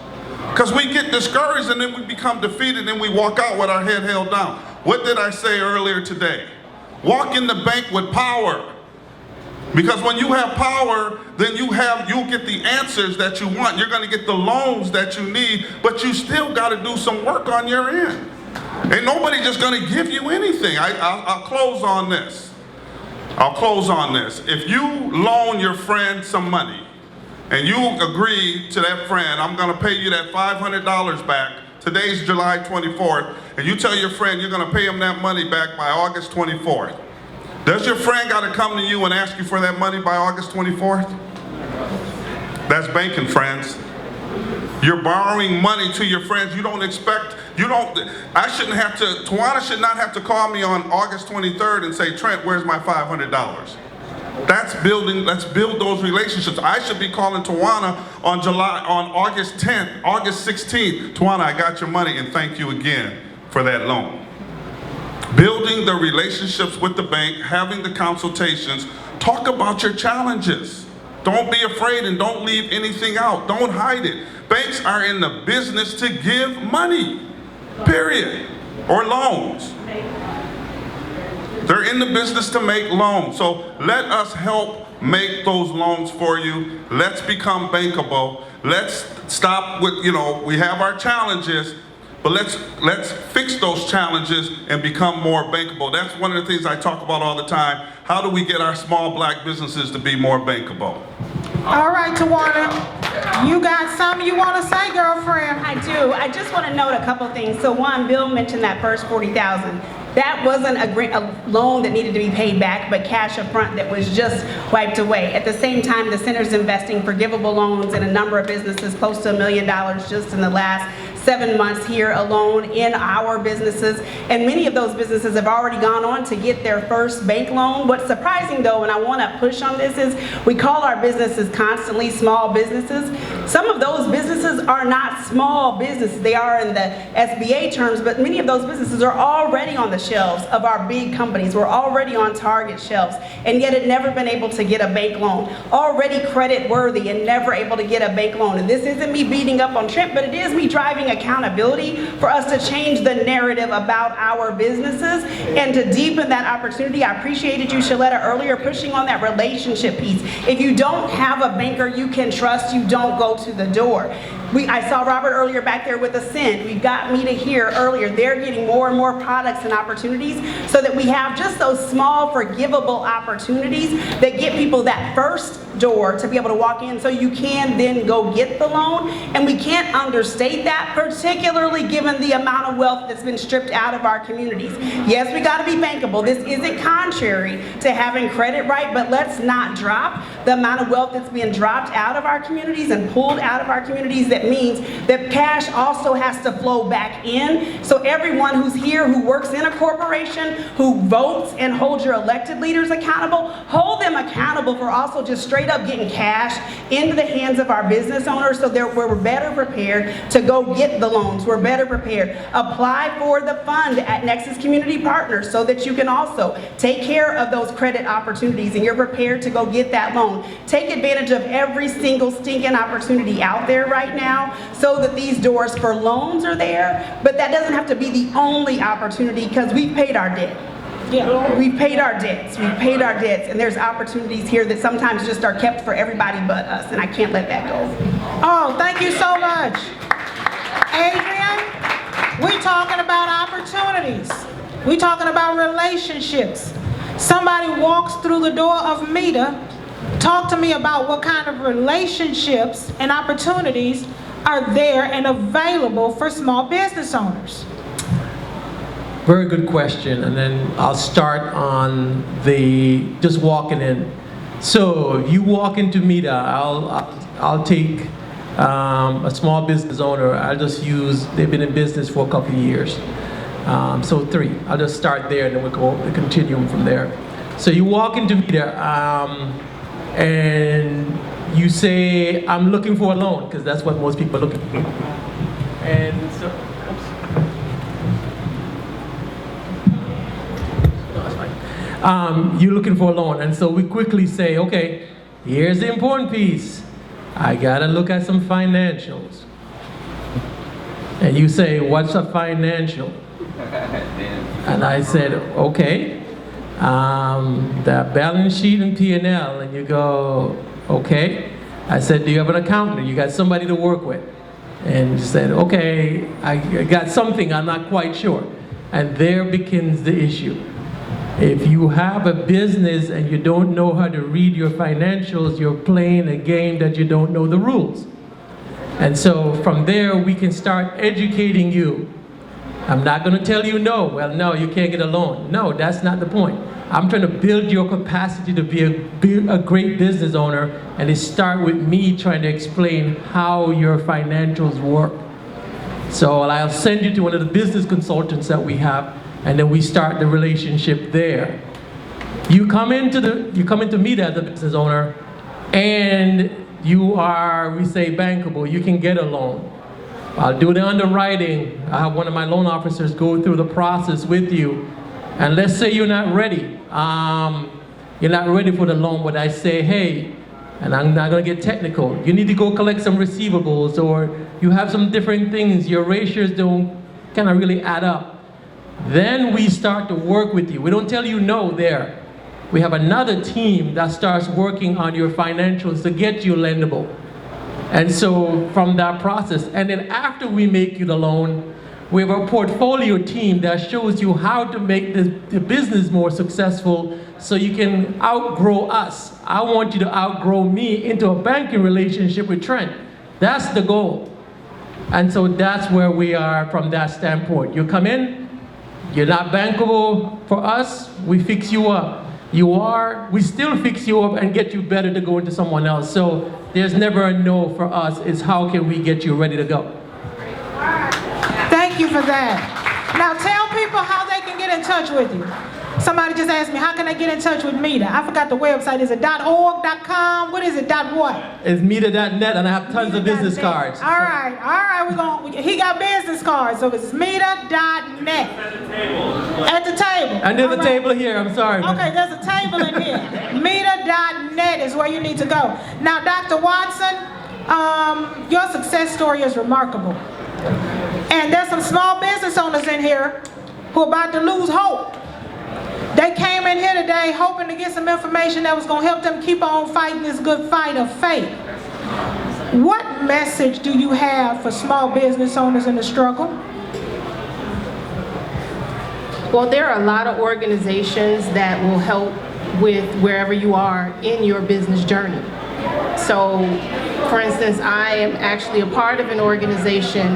Because we get discouraged and then we become defeated and we walk out with our head held down. What did I say earlier today? Walk in the bank with power. Because when you have power, then you'll get the answers that you want. You're going to get the loans that you need, but you still got to do some work on your end. Ain't nobody just going to give you anything. I'll close on this. I'll close on this. If you loan your friend some money and you agree to that friend, I'm going to pay you that $500 back. Today's July 24th, and you tell your friend you're going to pay him that money back by August 24th. Does your friend got to come to you and ask you for that money by August 24th? That's banking, friends. You're borrowing money to your friends. Tawanna should not have to call me on August 23rd and say, Trent, where's my $500? Let's build those relationships. I should be calling Tawanna on August 10th, August 16th. Tawanna, I got your money and thank you again for that loan. Building the relationships with the bank, having the consultations, talk about your challenges. Don't be afraid and don't leave anything out. Don't hide it. Banks are in the business to give money, period, or loans. They're in the business to make loans. So let us help make those loans for you. Let's become bankable. Let's stop with, we have our challenges, but let's fix those challenges and become more bankable. That's one of the things I talk about all the time. How do we get our small black businesses to be more bankable? All right, Tawanna, you got something you want to say, girlfriend? I do. I just want to note a couple things. So one, Bill mentioned that first $40,000. That wasn't a loan that needed to be paid back, but cash up front that was just wiped away. At the same time, the center's investing forgivable loans in a number of businesses, close to $1 million just in the last 7 months here alone in our businesses. And many of those businesses have already gone on to get their first bank loan. What's surprising though, and I want to push on this, is we call our businesses constantly small businesses. Some of those businesses are not small businesses. They are in the SBA terms, but many of those businesses are already on the shelves of our big companies. We're already on Target shelves, and yet had never been able to get a bank loan. Already credit worthy and never able to get a bank loan. And this isn't me beating up on Trent, but it is me driving accountability for us to change the narrative about our businesses and to deepen that opportunity. I appreciated you, Sheletta, earlier pushing on that relationship piece. If you don't have a banker you can trust, you don't go to the door. I saw Robert earlier back there with Ascend. We've got MEDA here earlier. They're getting more and more products and opportunities so that we have just those small forgivable opportunities that get people that first door to be able to walk in so you can then go get the loan. And we can't understate that, particularly given the amount of wealth that's been stripped out of our communities. Yes, we got to be bankable. This isn't contrary to having credit right, but let's not drop the amount of wealth that's being dropped out of our communities and pulled out of our communities. That means that cash also has to flow back in. So everyone who's here who works in a corporation, who votes and holds your elected leaders accountable, hold them accountable for also just straight up getting cash into the hands of our business owners so that we're better prepared to go get the loans. We're better prepared. Apply for the fund at Nexus Community Partners so that you can also take care of those credit opportunities and you're prepared to go get that loan. Take advantage of every single stinking opportunity out there right now so that these doors for loans are there, but that doesn't have to be the only opportunity because we've paid our debt. Yeah. We've paid our debts, and there's opportunities here that sometimes just are kept for everybody but us, and I can't let that go. Oh, thank you so much. Adrian, we're talking about opportunities. We're talking about relationships. Somebody walks through the door of MEDA. Talk to me about what kind of relationships and opportunities are there and available for small business owners. Very good question, and then I'll start on just walking in. So if you walk into MEDA, I'll take a small business owner. I'll just use, they've been in business for a couple of years. So 3, I'll just start there and then we'll continue from there. So you walk into MEDA and you say, I'm looking for a loan, because that's what most people are looking for. And so, you're looking for a loan. And so we quickly say, okay, here's the important piece. I gotta look at some financials. And you say, what's a financial? And I said, okay, the balance sheet and P&L. And you go, okay. I said, do you have an accountant? You got somebody to work with? And you said, okay, I got something, I'm not quite sure. And there begins the issue. If you have a business and you don't know how to read your financials, you're playing a game that you don't know the rules. And so from there, we can start educating you. I'm not going to tell you no. Well, no, you can't get a loan. No, that's not the point. I'm trying to build your capacity to be a great business owner, and it starts with me trying to explain how your financials work. So I'll send you to one of the business consultants that we have, and then we start the relationship there. You come into MEDA as a business owner, and you are, we say, bankable. You can get a loan. I'll do the underwriting. I have one of my loan officers go through the process with you. And let's say you're not ready. You're not ready for the loan, but I say, hey, and I'm not gonna get technical, you need to go collect some receivables, or you have some different things, your ratios don't kind of really add up. Then we start to work with you. We don't tell you no there. We have another team that starts working on your financials to get you lendable. And so from that process, and then after we make you the loan, we have a portfolio team that shows you how to make the business more successful so you can outgrow us. I want you to outgrow me into a banking relationship with Trent. That's the goal. And so that's where we are from that standpoint. You come in, you're not bankable for us, we fix you up. You are, we still fix you up and get you better to go into someone else. So there's never a no for us. It's how can we get you ready to go. Thank you for that. Now tell people how they can get in touch with you. Somebody just asked me, how can I get in touch with MEDA? I forgot the website. Is it .org, .com? What is it, .what? It's MEDA.net, and I have tons of business cards. All right, he got business cards, so it's MEDA.net. At the table. And there's a table here, I'm sorry. Okay, there's a table in here. MEDA.net is where you need to go. Now, Dr. Watson, your success story is remarkable. And there's some small business owners in here who are about to lose hope. They came in here today hoping to get some information that was going to help them keep on fighting this good fight of faith. What message do you have for small business owners in the struggle? Well, there are a lot of organizations that will help with wherever you are in your business journey. So, for instance, I am actually a part of an organization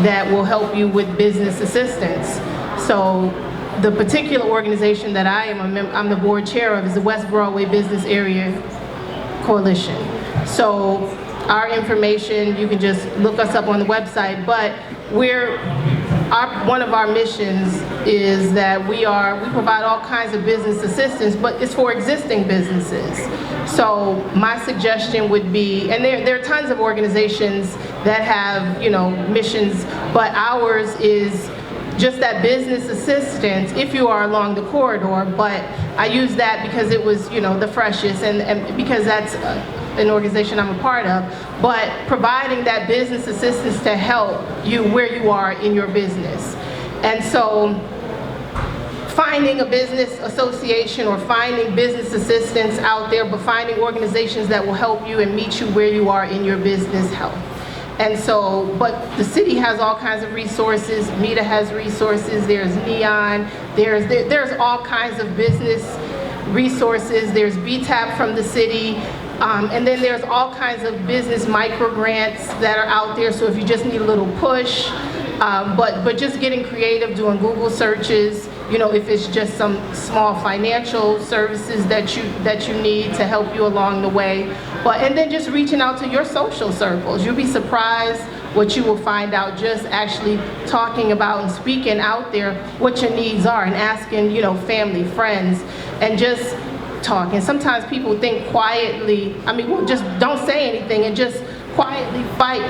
that will help you with business assistance. So, the particular organization that I'm the board chair of is the West Broadway Business Area Coalition. So our information, you can just look us up on the website, but one of our missions is that we provide all kinds of business assistance, but it's for existing businesses. So my suggestion would be, and there are tons of organizations that have, missions, but ours is just that business assistance if you are along the corridor, but I use that because it was, the freshest and because that's an organization I'm a part of, but providing that business assistance to help you where you are in your business. And so finding a business association or finding business assistance out there, but finding organizations that will help you and meet you where you are in your business health. And so, but the city has all kinds of resources, MEDA has resources, there's NEON, there's all kinds of business resources, there's BTAP from the city, and then there's all kinds of business micro grants that are out there, so if you just need a little push, but just getting creative, doing Google searches, if it's just some small financial services that you need to help you along the way. And then just reaching out to your social circles. You'll be surprised what you will find out just actually talking about and speaking out there what your needs are and asking, family, friends, and just talking. Sometimes people think quietly, just don't say anything and just quietly fight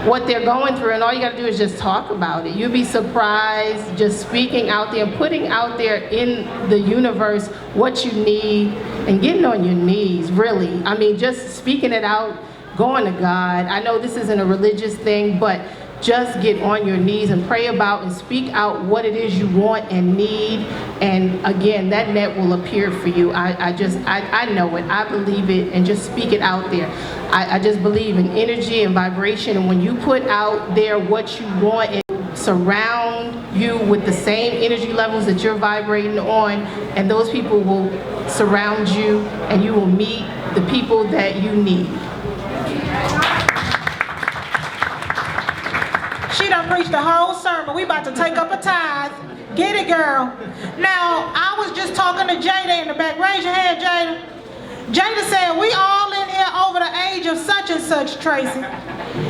what they're going through, and all you got to do is just talk about it. You'll be surprised just speaking out there, putting out there in the universe what you need, and getting on your knees, really. I mean, just speaking it out, going to God. I know this isn't a religious thing, but just get on your knees and pray about and speak out what it is you want and need, and again, that net will appear for you. I know it, I believe it, and just speak it out there. I just believe in energy and vibration, and when you put out there what you want and surround you with the same energy levels that you're vibrating on, and those people will surround you, and you will meet the people that you need. She done preached the whole sermon. We about to take up a tithe. Get it, girl. Now, I was just talking to Jada in the back. Raise your hand, Jada. Jada said, we all in here over the age of such and such, Tracey.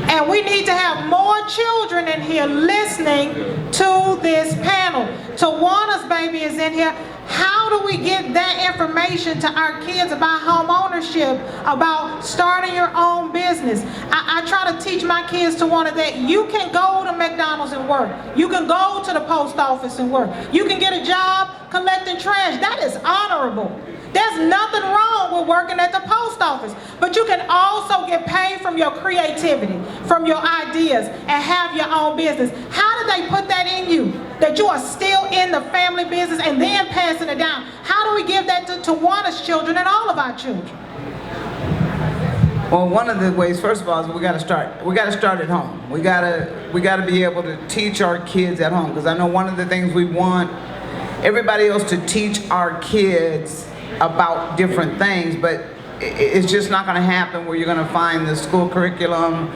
And we need to have more children in here listening to this panel. Tawanna's baby is in here. How do we get that information to our kids about home ownership, about starting your own business? I try to teach my kids, Tawanna, that you can go to McDonald's and work. You can go to the post office and work. You can get a job collecting trash. That is honorable. There's nothing wrong with working at the post office, but you can also get paid from your creativity, from your ideas, and have your own business. How did they put that in you? That you are still in the family business and then passing it down. How do we give that to Tawanna's children and all of our children? Well, one of the ways, first of all, is we got to start. We got to start at home. We got to be able to teach our kids at home, because I know one of the things we want everybody else to teach our kids about different things, but it's just not going to happen where you're going to find the school curriculum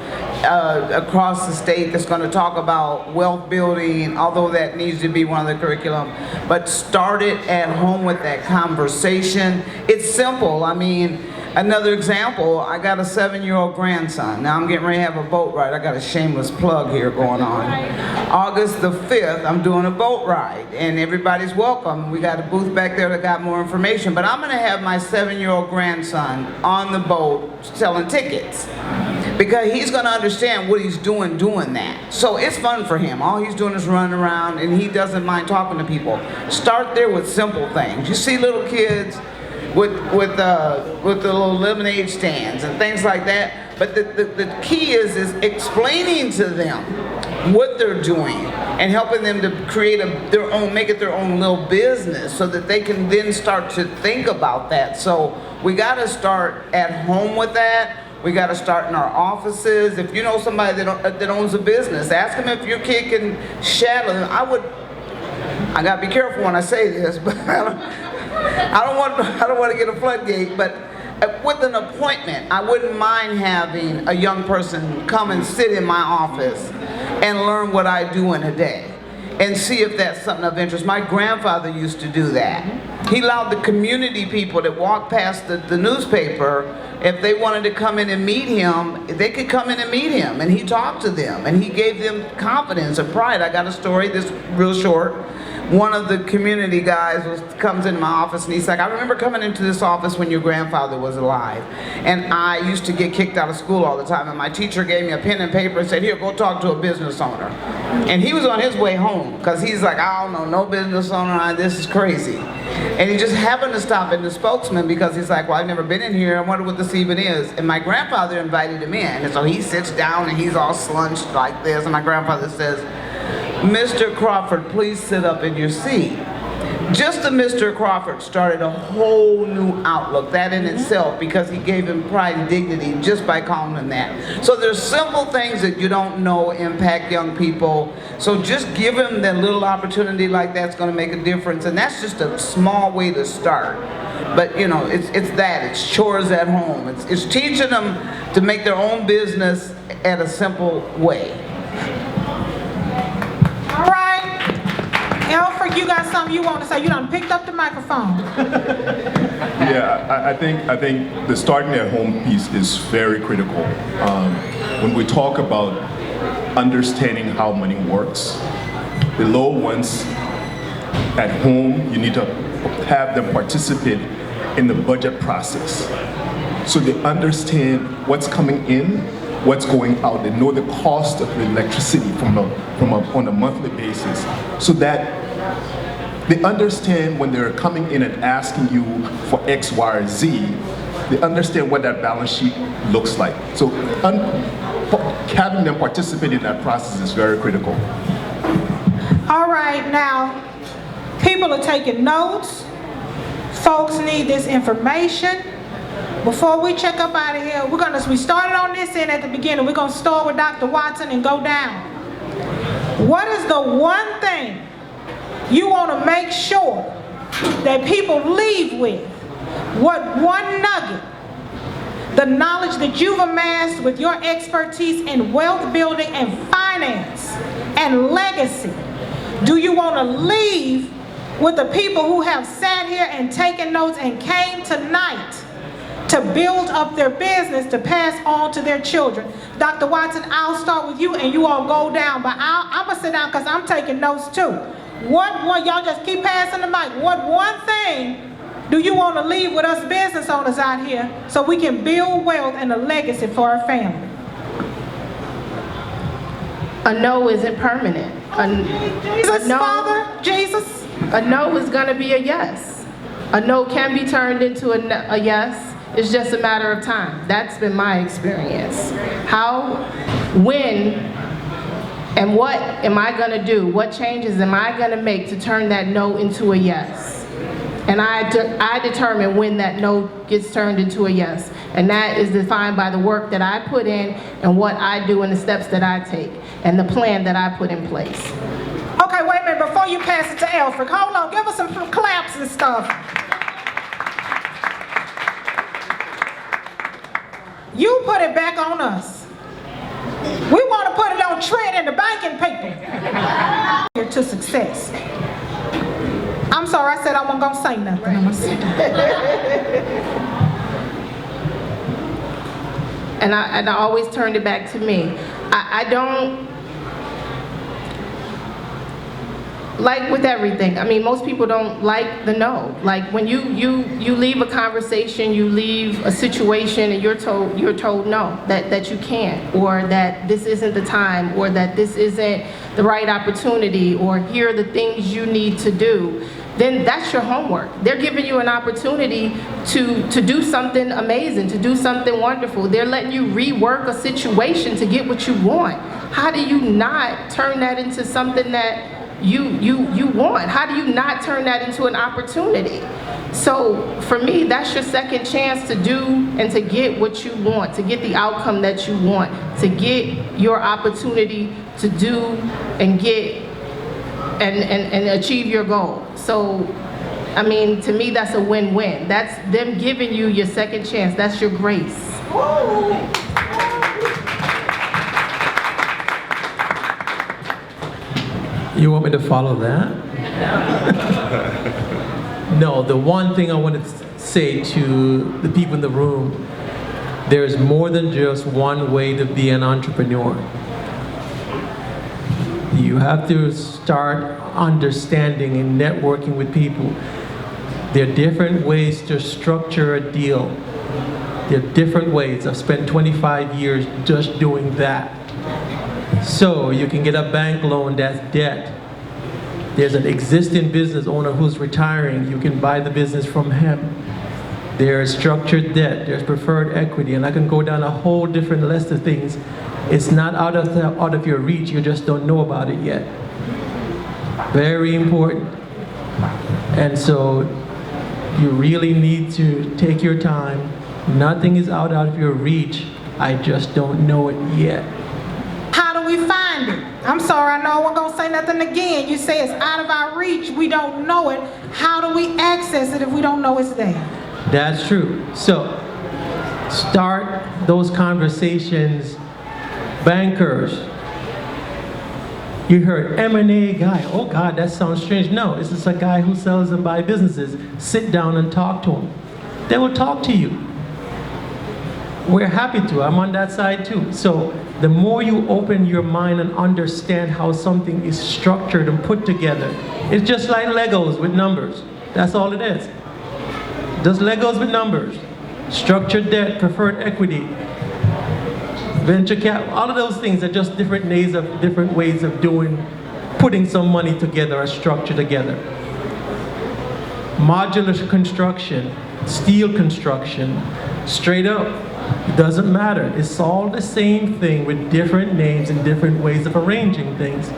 across the state that's going to talk about wealth building, although that needs to be one of the curriculum. But start it at home with that conversation. It's simple. I mean, another example, I got a 7-year-old grandson. Now I'm getting ready to have a boat ride. I got a shameless plug here going on. August the 5th, I'm doing a boat ride, and everybody's welcome. We got a booth back there that got more information, but I'm gonna have my 7-year-old grandson on the boat selling tickets, because he's gonna understand what he's doing that. So it's fun for him. All he's doing is running around, and he doesn't mind talking to people. Start there with simple things. You see little kids with the little lemonade stands and things like that. But the key is explaining to them what they're doing and helping them to create make it their own little business, so that they can then start to think about that. So we got to start at home with that. We got to start in our offices. If you know somebody that owns a business, ask them if your kid can shadow them. I got to be careful when I say this, but I don't want to get a floodgate, but with an appointment, I wouldn't mind having a young person come and sit in my office and learn what I do in a day and see if that's something of interest. My grandfather used to do that. He allowed the community people that walked past the newspaper, if they wanted to come in and meet him, they could come in and meet him, and he talked to them, and he gave them confidence and pride. I got a story, this real short. One of the community guys comes into my office, and he's like, I remember coming into this office when your grandfather was alive, and I used to get kicked out of school all the time, and my teacher gave me a pen and paper and said, here, go talk to a business owner. And he was on his way home, because he's like, I don't know, no business owner, this is crazy. And he just happened to stop in the Spokesman, because he's like, well, I've never been in here, I wonder what this even is. And my grandfather invited him in, and so he sits down and he's all slunched like this, and my grandfather says, Mr. Crawford, please sit up in your seat. Just the Mr. Crawford started a whole new outlook, that in itself, because he gave him pride and dignity just by calling him that. So there's simple things that you don't know impact young people. So just give them that little opportunity like that's going to make a difference. And that's just a small way to start. But you know, it's chores at home. It's teaching them to make their own business at a simple way. All right. Elfric, you got something you want to say. You done picked up the microphone. Yeah, I think the starting at home piece is very critical. When we talk about understanding how money works, the little ones at home, you need to have them participate in the budget process, so they understand what's coming in what's going out. They know the cost of the electricity on a monthly basis, so that they understand when they're coming in and asking you for X, Y, or Z, they understand what that balance sheet looks like. So having them participate in that process is very critical. All right, now, people are taking notes. Folks need this information. Before we check up out of here, we started on this end at the beginning. We're gonna start with Dr. Watson and go down. What is the one thing you wanna make sure that people leave with? What one nugget, the knowledge that you've amassed with your expertise in wealth building and finance and legacy, do you want to leave with the people who have sat here and taken notes and came tonight to build up their business to pass on to their children? Dr. Watson, I'll start with you and you all go down, but I'm going to sit down because I'm taking notes too. Y'all just keep passing the mic. What one thing do you want to leave with us business owners out here so we can build wealth and a legacy for our family? A no isn't permanent. Jesus, Father, Jesus. A no is going to be a yes. A no can be turned into a yes. It's just a matter of time. That's been my experience. How, when, and what am I going to do? What changes am I going to make to turn that no into a yes? And I determine when that no gets turned into a yes. And that is defined by the work that I put in and what I do and the steps that I take and the plan that I put in place. Okay, wait a minute, before you pass it to Elfric, hold on, give us some claps and stuff. You put it back on us. We want to put it on Trent and the banking people. To success. I'm sorry, I said I wasn't going to say nothing. I'm going to sit down. And I always turned it back to me. I don't, like with everything, I mean, most people don't like the no. Like when you leave a conversation, you leave a situation and you're told no, that you can't, or that this isn't the time, or that this isn't the right opportunity, or here are the things you need to do. Then that's your homework. They're giving you an opportunity to do something amazing, to do something wonderful. They're letting you rework a situation to get what you want. How do you not turn that into something that you want? How do you not turn that into an opportunity? So for me, that's your second chance to do and to get what you want, to get the outcome that you want, to get your opportunity to do and get and achieve your goal. So, I mean, to me, that's a win-win. That's them giving you your second chance. That's your grace. You want me to follow that? No, the one thing I want to say to the people in the room, there's more than just one way to be an entrepreneur. You have to start understanding and networking with people. There are different ways to structure a deal. There are different ways. I've spent 25 years just doing that. So you can get a bank loan that's debt. There's an existing business owner who's retiring. You can buy the business from him. There's structured debt. There's preferred equity. And I can go down a whole different list of things. It's not out of your reach. You just don't know about it yet. Very important. And so you really need to take your time. Nothing is out of your reach. I just don't know it yet. How do we find it? I'm sorry, I know I wasn't going to say nothing again. You say it's out of our reach. We don't know it. How do we access it if we don't know it's there? That's true. So start those conversations. Bankers. You heard M&A guy. Oh God, that sounds strange. No, it's just a guy who sells and buys businesses. Sit down and talk to him. They will talk to you. We're happy to. I'm on that side too. So the more you open your mind and understand how something is structured and put together, it's just like Legos with numbers. That's all it is. Just Legos with numbers. Structured debt, preferred equity. venture cap, all of those things are just different ways of doing, putting some money together, a structure together. Modular construction, steel construction, straight up, it doesn't matter. It's all the same thing with different names and different ways of arranging things.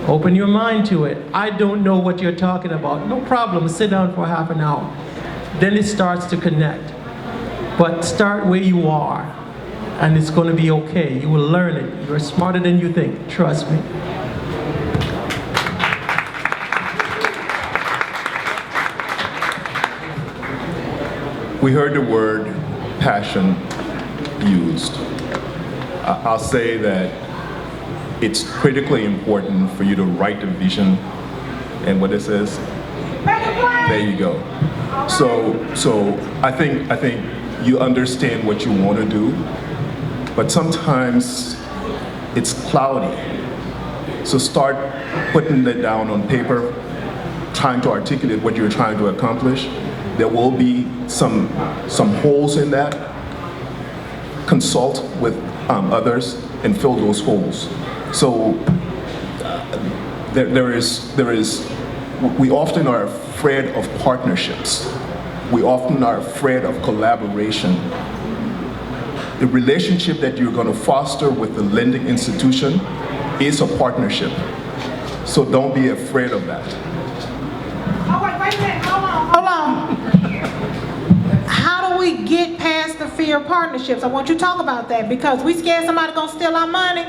Open your mind to it. I don't know what you're talking about. No problem, sit down for half an hour. Then it starts to connect. But start where you are, and it's going to be okay. You will learn it. You're smarter than you think. Trust me. We heard the word passion used. I'll say that it's critically important for you to write the vision and what it says. There you go. So I think you understand what you want to do, but sometimes it's cloudy. So start putting it down on paper, trying to articulate what you're trying to accomplish. There will be some holes in that. Consult with others and fill those holes. So we often are afraid of partnerships. We often are afraid of collaboration. The relationship that you're going to foster with the lending institution is a partnership. So don't be afraid of that. Oh, wait a minute, hold on. How do we get past the fear of partnerships? I want you to talk about that, because we scared somebody gonna steal our money.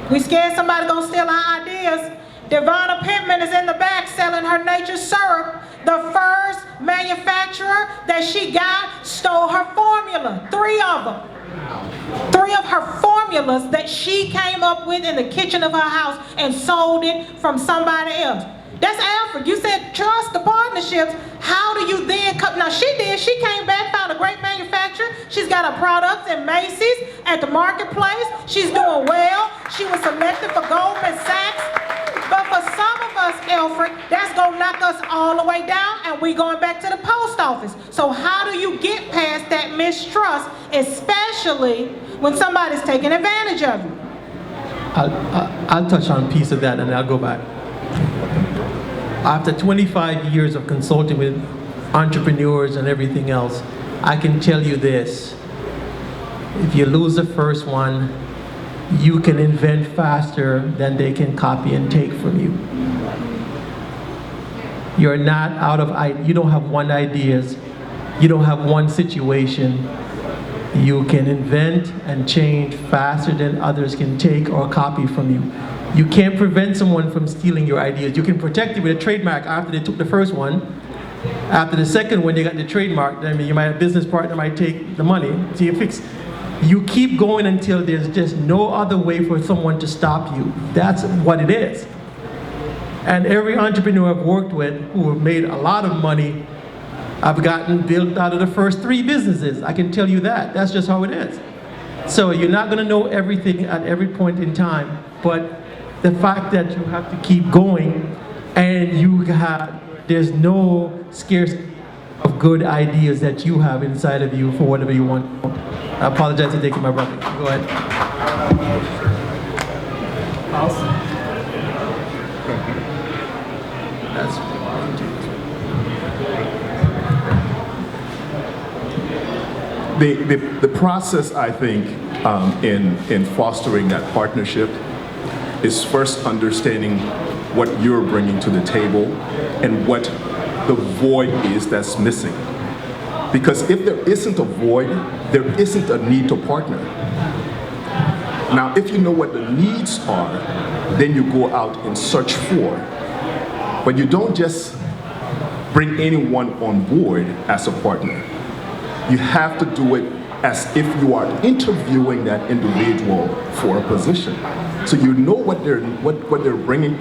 We scared somebody gonna steal our ideas. Devonna Pittman is in the back selling her nature syrup. The first manufacturer that she got stole her formula, 3 of them. 3 of her formulas that she came up with in the kitchen of her house and sold it from somebody else. That's Elfric. You said trust the partnerships. How do you then come? Now she did. She came back, found a great manufacturer. She's got her products in Macy's, at the marketplace. She's doing well. She was selected for Goldman Sachs. But for some of us, Elfric, that's gonna knock us all the way down, and we going back to the post office. So how do you get past that mistrust, especially when somebody's taking advantage of you? I'll touch on a piece of that and I'll go back. After 25 years of consulting with entrepreneurs and everything else, I can tell you this. If you lose the first one, you can invent faster than they can copy and take from you. You're not out of, you don't have one ideas. You don't have one situation. You can invent and change faster than others can take or copy from you. You can't prevent someone from stealing your ideas. You can protect it with a trademark after they took the first one. After the second one, they got the trademark. I mean, a business partner might take the money. So you keep going until there's just no other way for someone to stop you. That's what it is. And every entrepreneur I've worked with who have made a lot of money, I've gotten built out of the first 3 businesses. I can tell you that. That's just how it is. So you're not gonna know everything at every point in time, but the fact that you have to keep going and there's no scarcity of good ideas that you have inside of you for whatever you want. I apologize for taking my brother. Go ahead. Awesome. The process, I think, in fostering that partnership is first understanding what you're bringing to the table and what the void is that's missing. Because if there isn't a void, there isn't a need to partner. Now, if you know what the needs are, then you go out and search for. But you don't just bring anyone on board as a partner. You have to do it as if you are interviewing that individual for a position. So you know what they're bringing,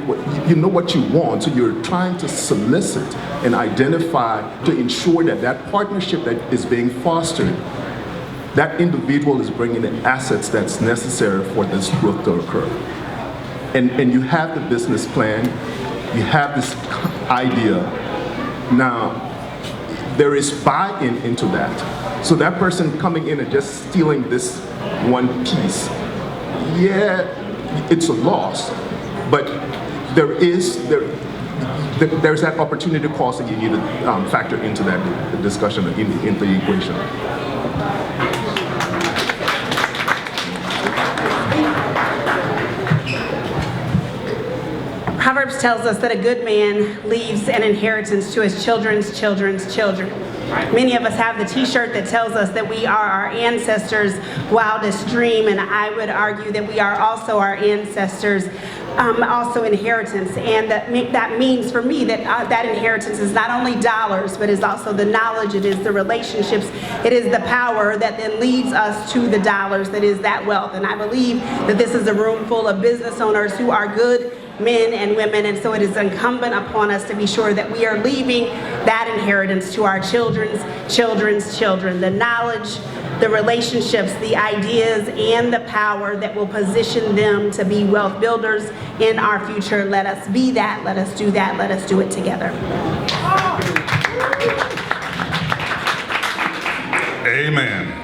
you know what you want, so you're trying to solicit and identify to ensure that that partnership that is being fostered, that individual is bringing the assets that's necessary for this growth to occur. And you have the business plan, you have this idea. Now, there is buy-in into that. So that person coming in and just stealing this one piece yeah, it's a loss, but there's that opportunity cost that you need to factor into that discussion, into the equation. Proverbs tells us that a good man leaves an inheritance to his children's children's children. Many of us have the t-shirt that tells us that we are our ancestors' wildest dream, and I would argue that we are also our ancestors' also inheritance. And that means for me that that inheritance is not only dollars, but is also the knowledge, it is the relationships, it is the power that then leads us to the dollars, that is that wealth. And I believe that this is a room full of business owners who are good men and women, and so it is incumbent upon us to be sure that we are leaving that inheritance to our children's children's children. The knowledge, the relationships, the ideas, and the power that will position them to be wealth builders in our future. Let us be that, let us do that, let us do it together. Amen.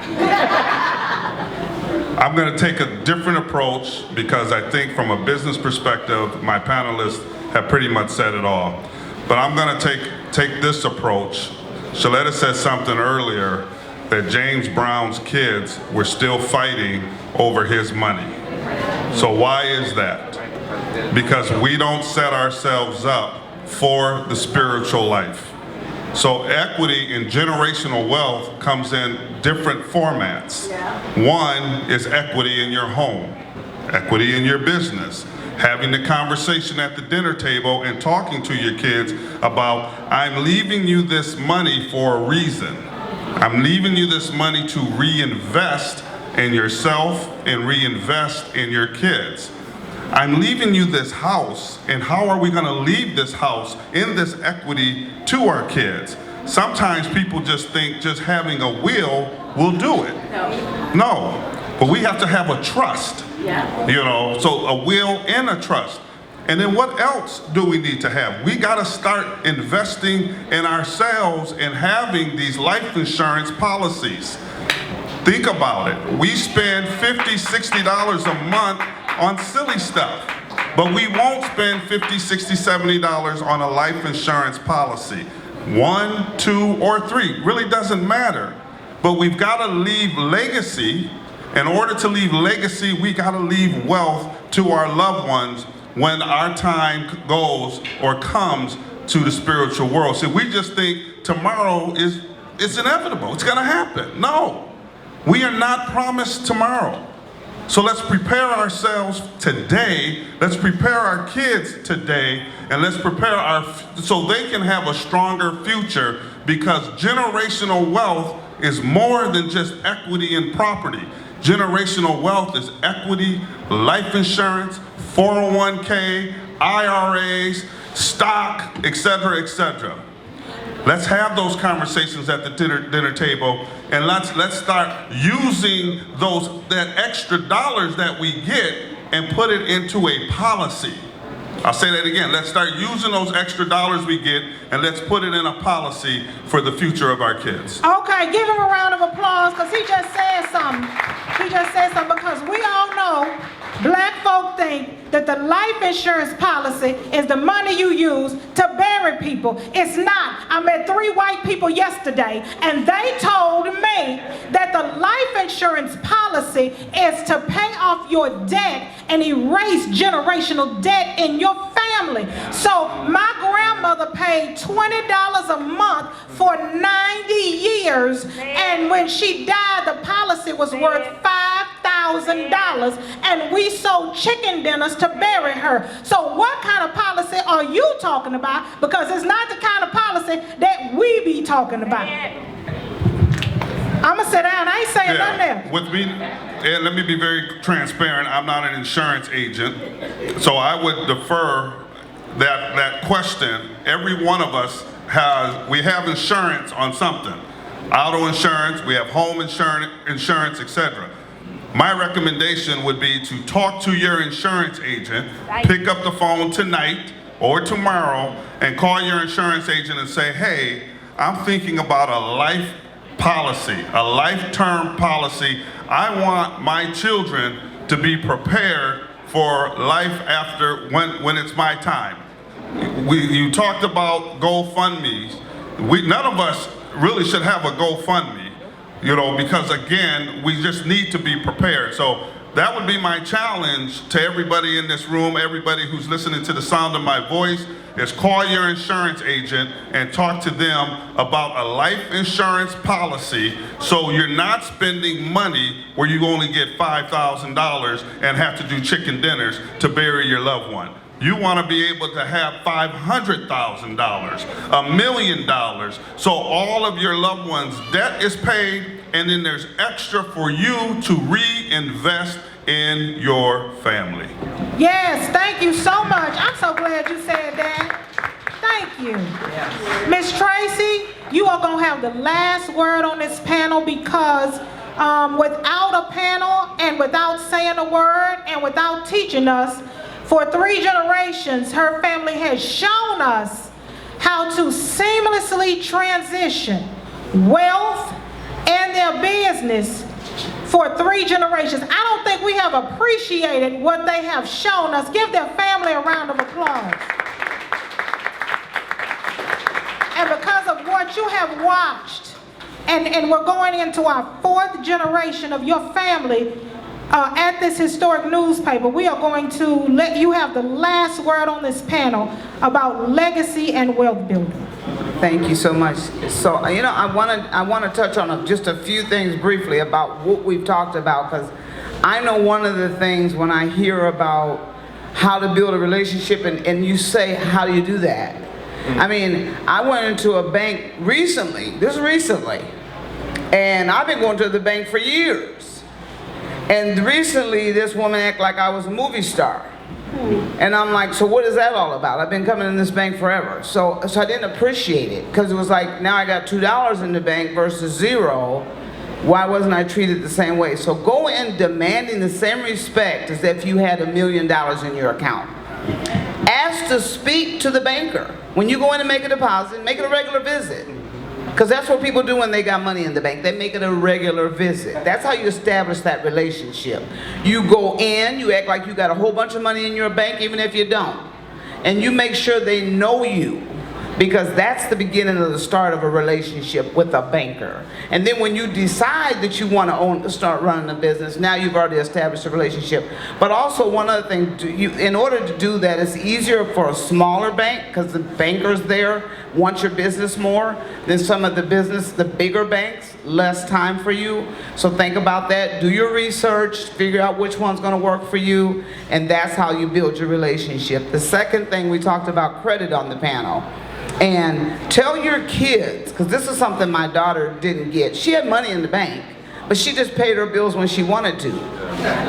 I'm going to take a different approach because I think from a business perspective, my panelists have pretty much said it all. But I'm going to take this approach. Sheletta said something earlier that James Brown's kids were still fighting over his money. So why is that? Because we don't set ourselves up for the spiritual life. So equity and generational wealth comes in different formats. One is equity in your home, equity in your business, having the conversation at the dinner table and talking to your kids about, I'm leaving you this money for a reason. I'm leaving you this money to reinvest in yourself and reinvest in your kids. I'm leaving you this house, and how are we going to leave this house in this equity to our kids? Sometimes people just think just having a will do it. No, but we have to have a trust, you know, so a will and a trust. And then what else do we need to have? We got to start investing in ourselves and having these life insurance policies. Think about it. We spend $50, $60 a month on silly stuff, but we won't spend $50, $60, $70 on a life insurance policy. 1, 2, or 3, really doesn't matter. But we've got to leave legacy. In order to leave legacy, we got to leave wealth to our loved ones when our time goes or comes to the spiritual world. So we just think tomorrow it's inevitable, it's gonna happen. No, we are not promised tomorrow. So let's prepare ourselves today, let's prepare our kids today, and let's prepare so they can have a stronger future, because generational wealth is more than just equity and property. Generational wealth is equity, life insurance, 401k, IRAs, stock, etc., etc. Let's have those conversations at the dinner table, and let's start using that extra dollars that we get and put it into a policy. I'll say that again. Let's start using those extra dollars we get, and let's put it in a policy for the future of our kids. Okay, give him a round of applause, because he just said something. He just said something, because we all know black folk think that the life insurance policy is the money you use to bury people. It's not. I met 3 white people yesterday, and they told me that the life insurance policy is to pay off your debt and erase generational debt in your family. So my grandmother paid $20 a month for 90 years, and when she died, the policy was worth $5,000, and we sold chicken dinners to bury her. So what kind of policy are you talking about? Because it's not the kind of policy that we be talking about. I'm gonna sit down. I ain't saying nothing else. With me, and let me be very transparent, I'm not an insurance agent, so I would defer that question. Every one of us we have insurance on something. Auto insurance, we have home insurance, etc. My recommendation would be to talk to your insurance agent, pick up the phone tonight or tomorrow and call your insurance agent and say, hey, I'm thinking about a life policy, a life term policy. I want my children to be prepared for life after when it's my time. You talked about GoFundMes. None of us really should have a GoFundMe, because again, we just need to be prepared. So that would be my challenge to everybody in this room, everybody who's listening to the sound of my voice, is call your insurance agent and talk to them about a life insurance policy so you're not spending money where you only get $5,000 and have to do chicken dinners to bury your loved one. You want to be able to have $500,000, $1 million, so all of your loved ones' debt is paid, and then there's extra for you to reinvest in your family. Yes, thank you so much. I'm so glad you said that. Thank you. Miss Tracey, you are going to have the last word on this panel because without a panel and without saying a word and without teaching us, for 3 generations, her family has shown us how to seamlessly transition wealth and their business for 3 generations. I don't think we have appreciated what they have shown us. Give their family a round of applause. And because of what you have watched, and we're going into our 4th generation of your family, at this historic newspaper, we are going to let you have the last word on this panel about legacy and wealth building. Thank you so much. So, I want to touch on just a few things briefly about what we've talked about, because I know one of the things when I hear about how to build a relationship and you say, how do you do that? I mean, I went into a bank recently, and I've been going to the bank for years. And recently, this woman acted like I was a movie star. And I'm like, so what is that all about? I've been coming in this bank forever. So I didn't appreciate it, because it was like, now I got $2 in the bank versus 0. Why wasn't I treated the same way? So go in demanding the same respect as if you had $1 million in your account. Ask to speak to the banker. When you go in and make a deposit, make it a regular visit. Because that's what people do when they got money in the bank. They make it a regular visit. That's how you establish that relationship. You go in, you act like you got a whole bunch of money in your bank, even if you don't. And you make sure they know you, because that's the beginning of the start of a relationship with a banker. And then when you decide that you want to start running a business, now you've already established a relationship. But also one other thing, in order to do that, it's easier for a smaller bank, because the bankers there want your business more than some of the bigger banks, less time for you. So think about that, do your research, figure out which one's going to work for you, and that's how you build your relationship. The second thing, we talked about credit on the panel. And tell your kids, because this is something my daughter didn't get. She had money in the bank, but she just paid her bills when she wanted to.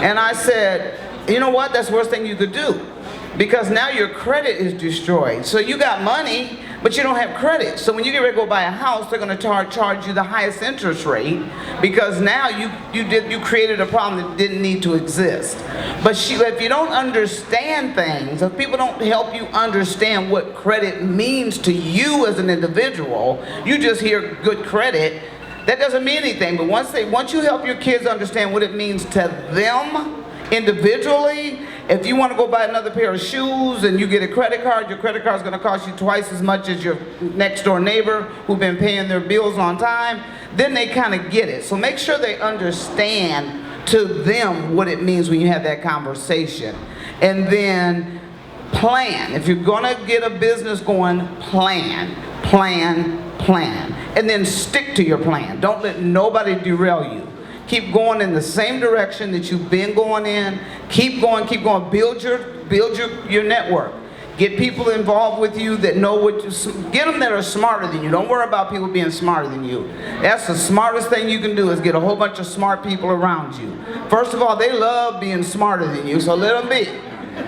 And I said, you know what, that's the worst thing you could do, because now your credit is destroyed. So you got money, but you don't have credit. So when you get ready to go buy a house, they're going to charge you the highest interest rate, because now you created a problem that didn't need to exist. But if you don't understand things, if people don't help you understand what credit means to you as an individual, you just hear good credit. That doesn't mean anything. But once you help your kids understand what it means to them individually, if you want to go buy another pair of shoes and you get a credit card, your credit card is going to cost you twice as much as your next door neighbor who've been paying their bills on time, then they kind of get it. So make sure they understand to them what it means when you have that conversation. And then plan. If you're going to get a business going, plan. And then stick to your plan. Don't let nobody derail you. Keep going in the same direction that you've been going in. Keep going. Build your network. Get people involved with you that know get them that are smarter than you. Don't worry about people being smarter than you. That's the smartest thing you can do, is get a whole bunch of smart people around you. First of all, they love being smarter than you, so let them be.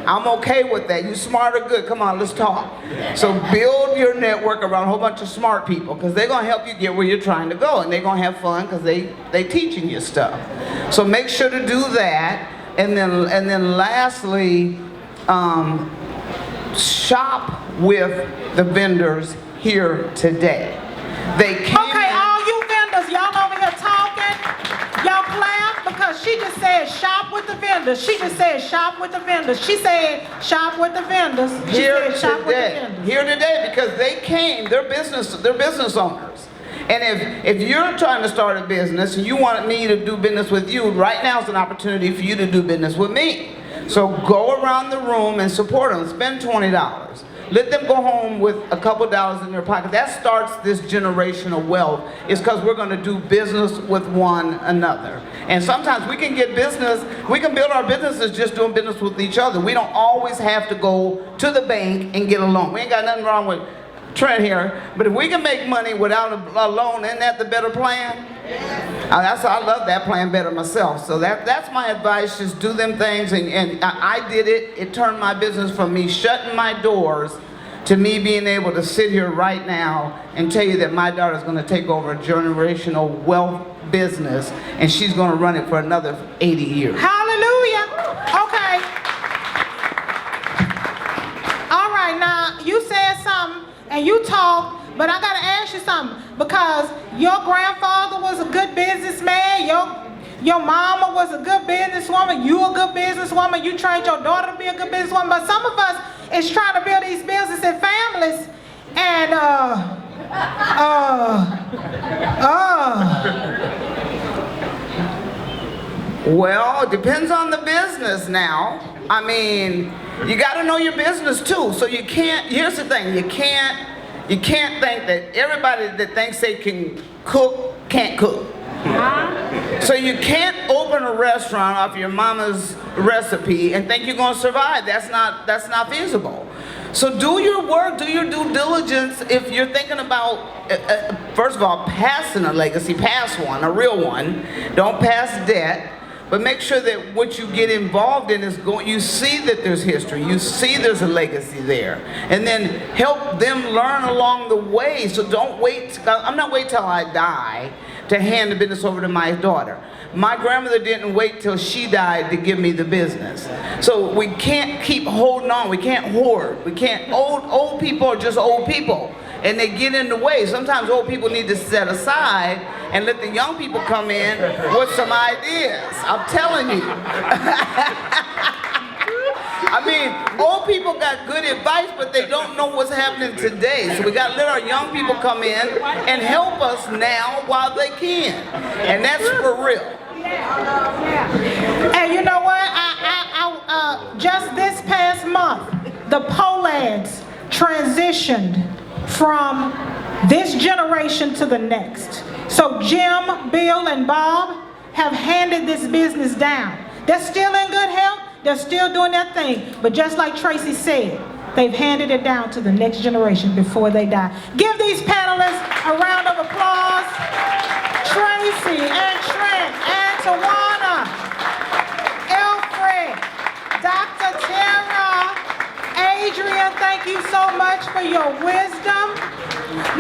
I'm okay with that. You smart or good? Come on, let's talk. So build your network around a whole bunch of smart people, because they're going to help you get where you're trying to go, and they're going to have fun because they teaching you stuff. So make sure to do that. And then lastly, shop with the vendors here today. They came Okay, all you vendors, y'all over here talking, y'all clap, because because she just said shop with the vendors. She just said shop with the vendors. She said shop with the vendors. She Here said shop with the today, vendors. here today, because they came, they're business owners. And if you're trying to start a business and you want me to do business with you, right now is an opportunity for you to do business with me. So go around the room and support them. Spend $20. Let them go home with a couple dollars in their pocket. That starts this generational wealth. It's because we're going to do business with one another. And sometimes we can get business, we can build our businesses just doing business with each other. We don't always have to go to the bank and get a loan. We ain't got nothing wrong with Trent here, but if we can make money without a loan, isn't that the better plan? I love that plan better myself. So that's my advice. Just do them things, and I did it. It turned my business from me shutting my doors to me being able to sit here right now and tell you that my daughter's going to take over a generational wealth business, and she's going to run it for another 80 years. Hallelujah. Okay. All right, now you said something and you talked, but I gotta ask you something, because your grandfather was a good businessman, your mama was a good businesswoman, you a good businesswoman, you trained your daughter to be a good businesswoman, but some of us is trying to build these businesses and families, and Well, it depends on the business now. I mean, you got to know your business too. So you can't, here's the thing, you can't think that everybody that thinks they can cook can't cook. So you can't open a restaurant off your mama's recipe and think you're going to survive. That's not feasible. So do your work, do your due diligence. If you're thinking about, first of all, passing a legacy, pass one, a real one. Don't pass debt. But make sure that what you get involved in is you see that there's history, you see there's a legacy there. And then help them learn along the way. So don't wait, I'm not waiting till I die to hand the business over to my daughter. My grandmother didn't wait till she died to give me the business. So we can't keep holding on, we can't hoard. We can't, old people are just old people. And they get in the way. Sometimes old people need to set aside and let the young people come in with some ideas. I'm telling you. I mean, old people got good advice, but they don't know what's happening today. So we got to let our young people come in and help us now while they can. And that's for real. And you know what? Just this past month, the Pollads transitioned from this generation to the next. So Jim, Bill, and Bob have handed this business down. They're still in good health. They're still doing their thing. But just like Tracey said, they've handed it down to the next generation before they die. Give these panelists a round of applause. Tracey and Trent and Tawanna, Elfric, Dr. Tara, Adrian, thank you so much for your wisdom.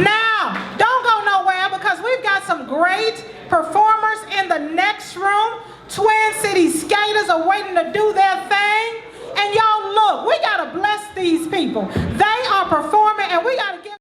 Now, don't go nowhere, because we've got some great performers in the next room. Twin City skaters are waiting to do their thing. And y'all look, we gotta bless these people. They are performing, and we gotta give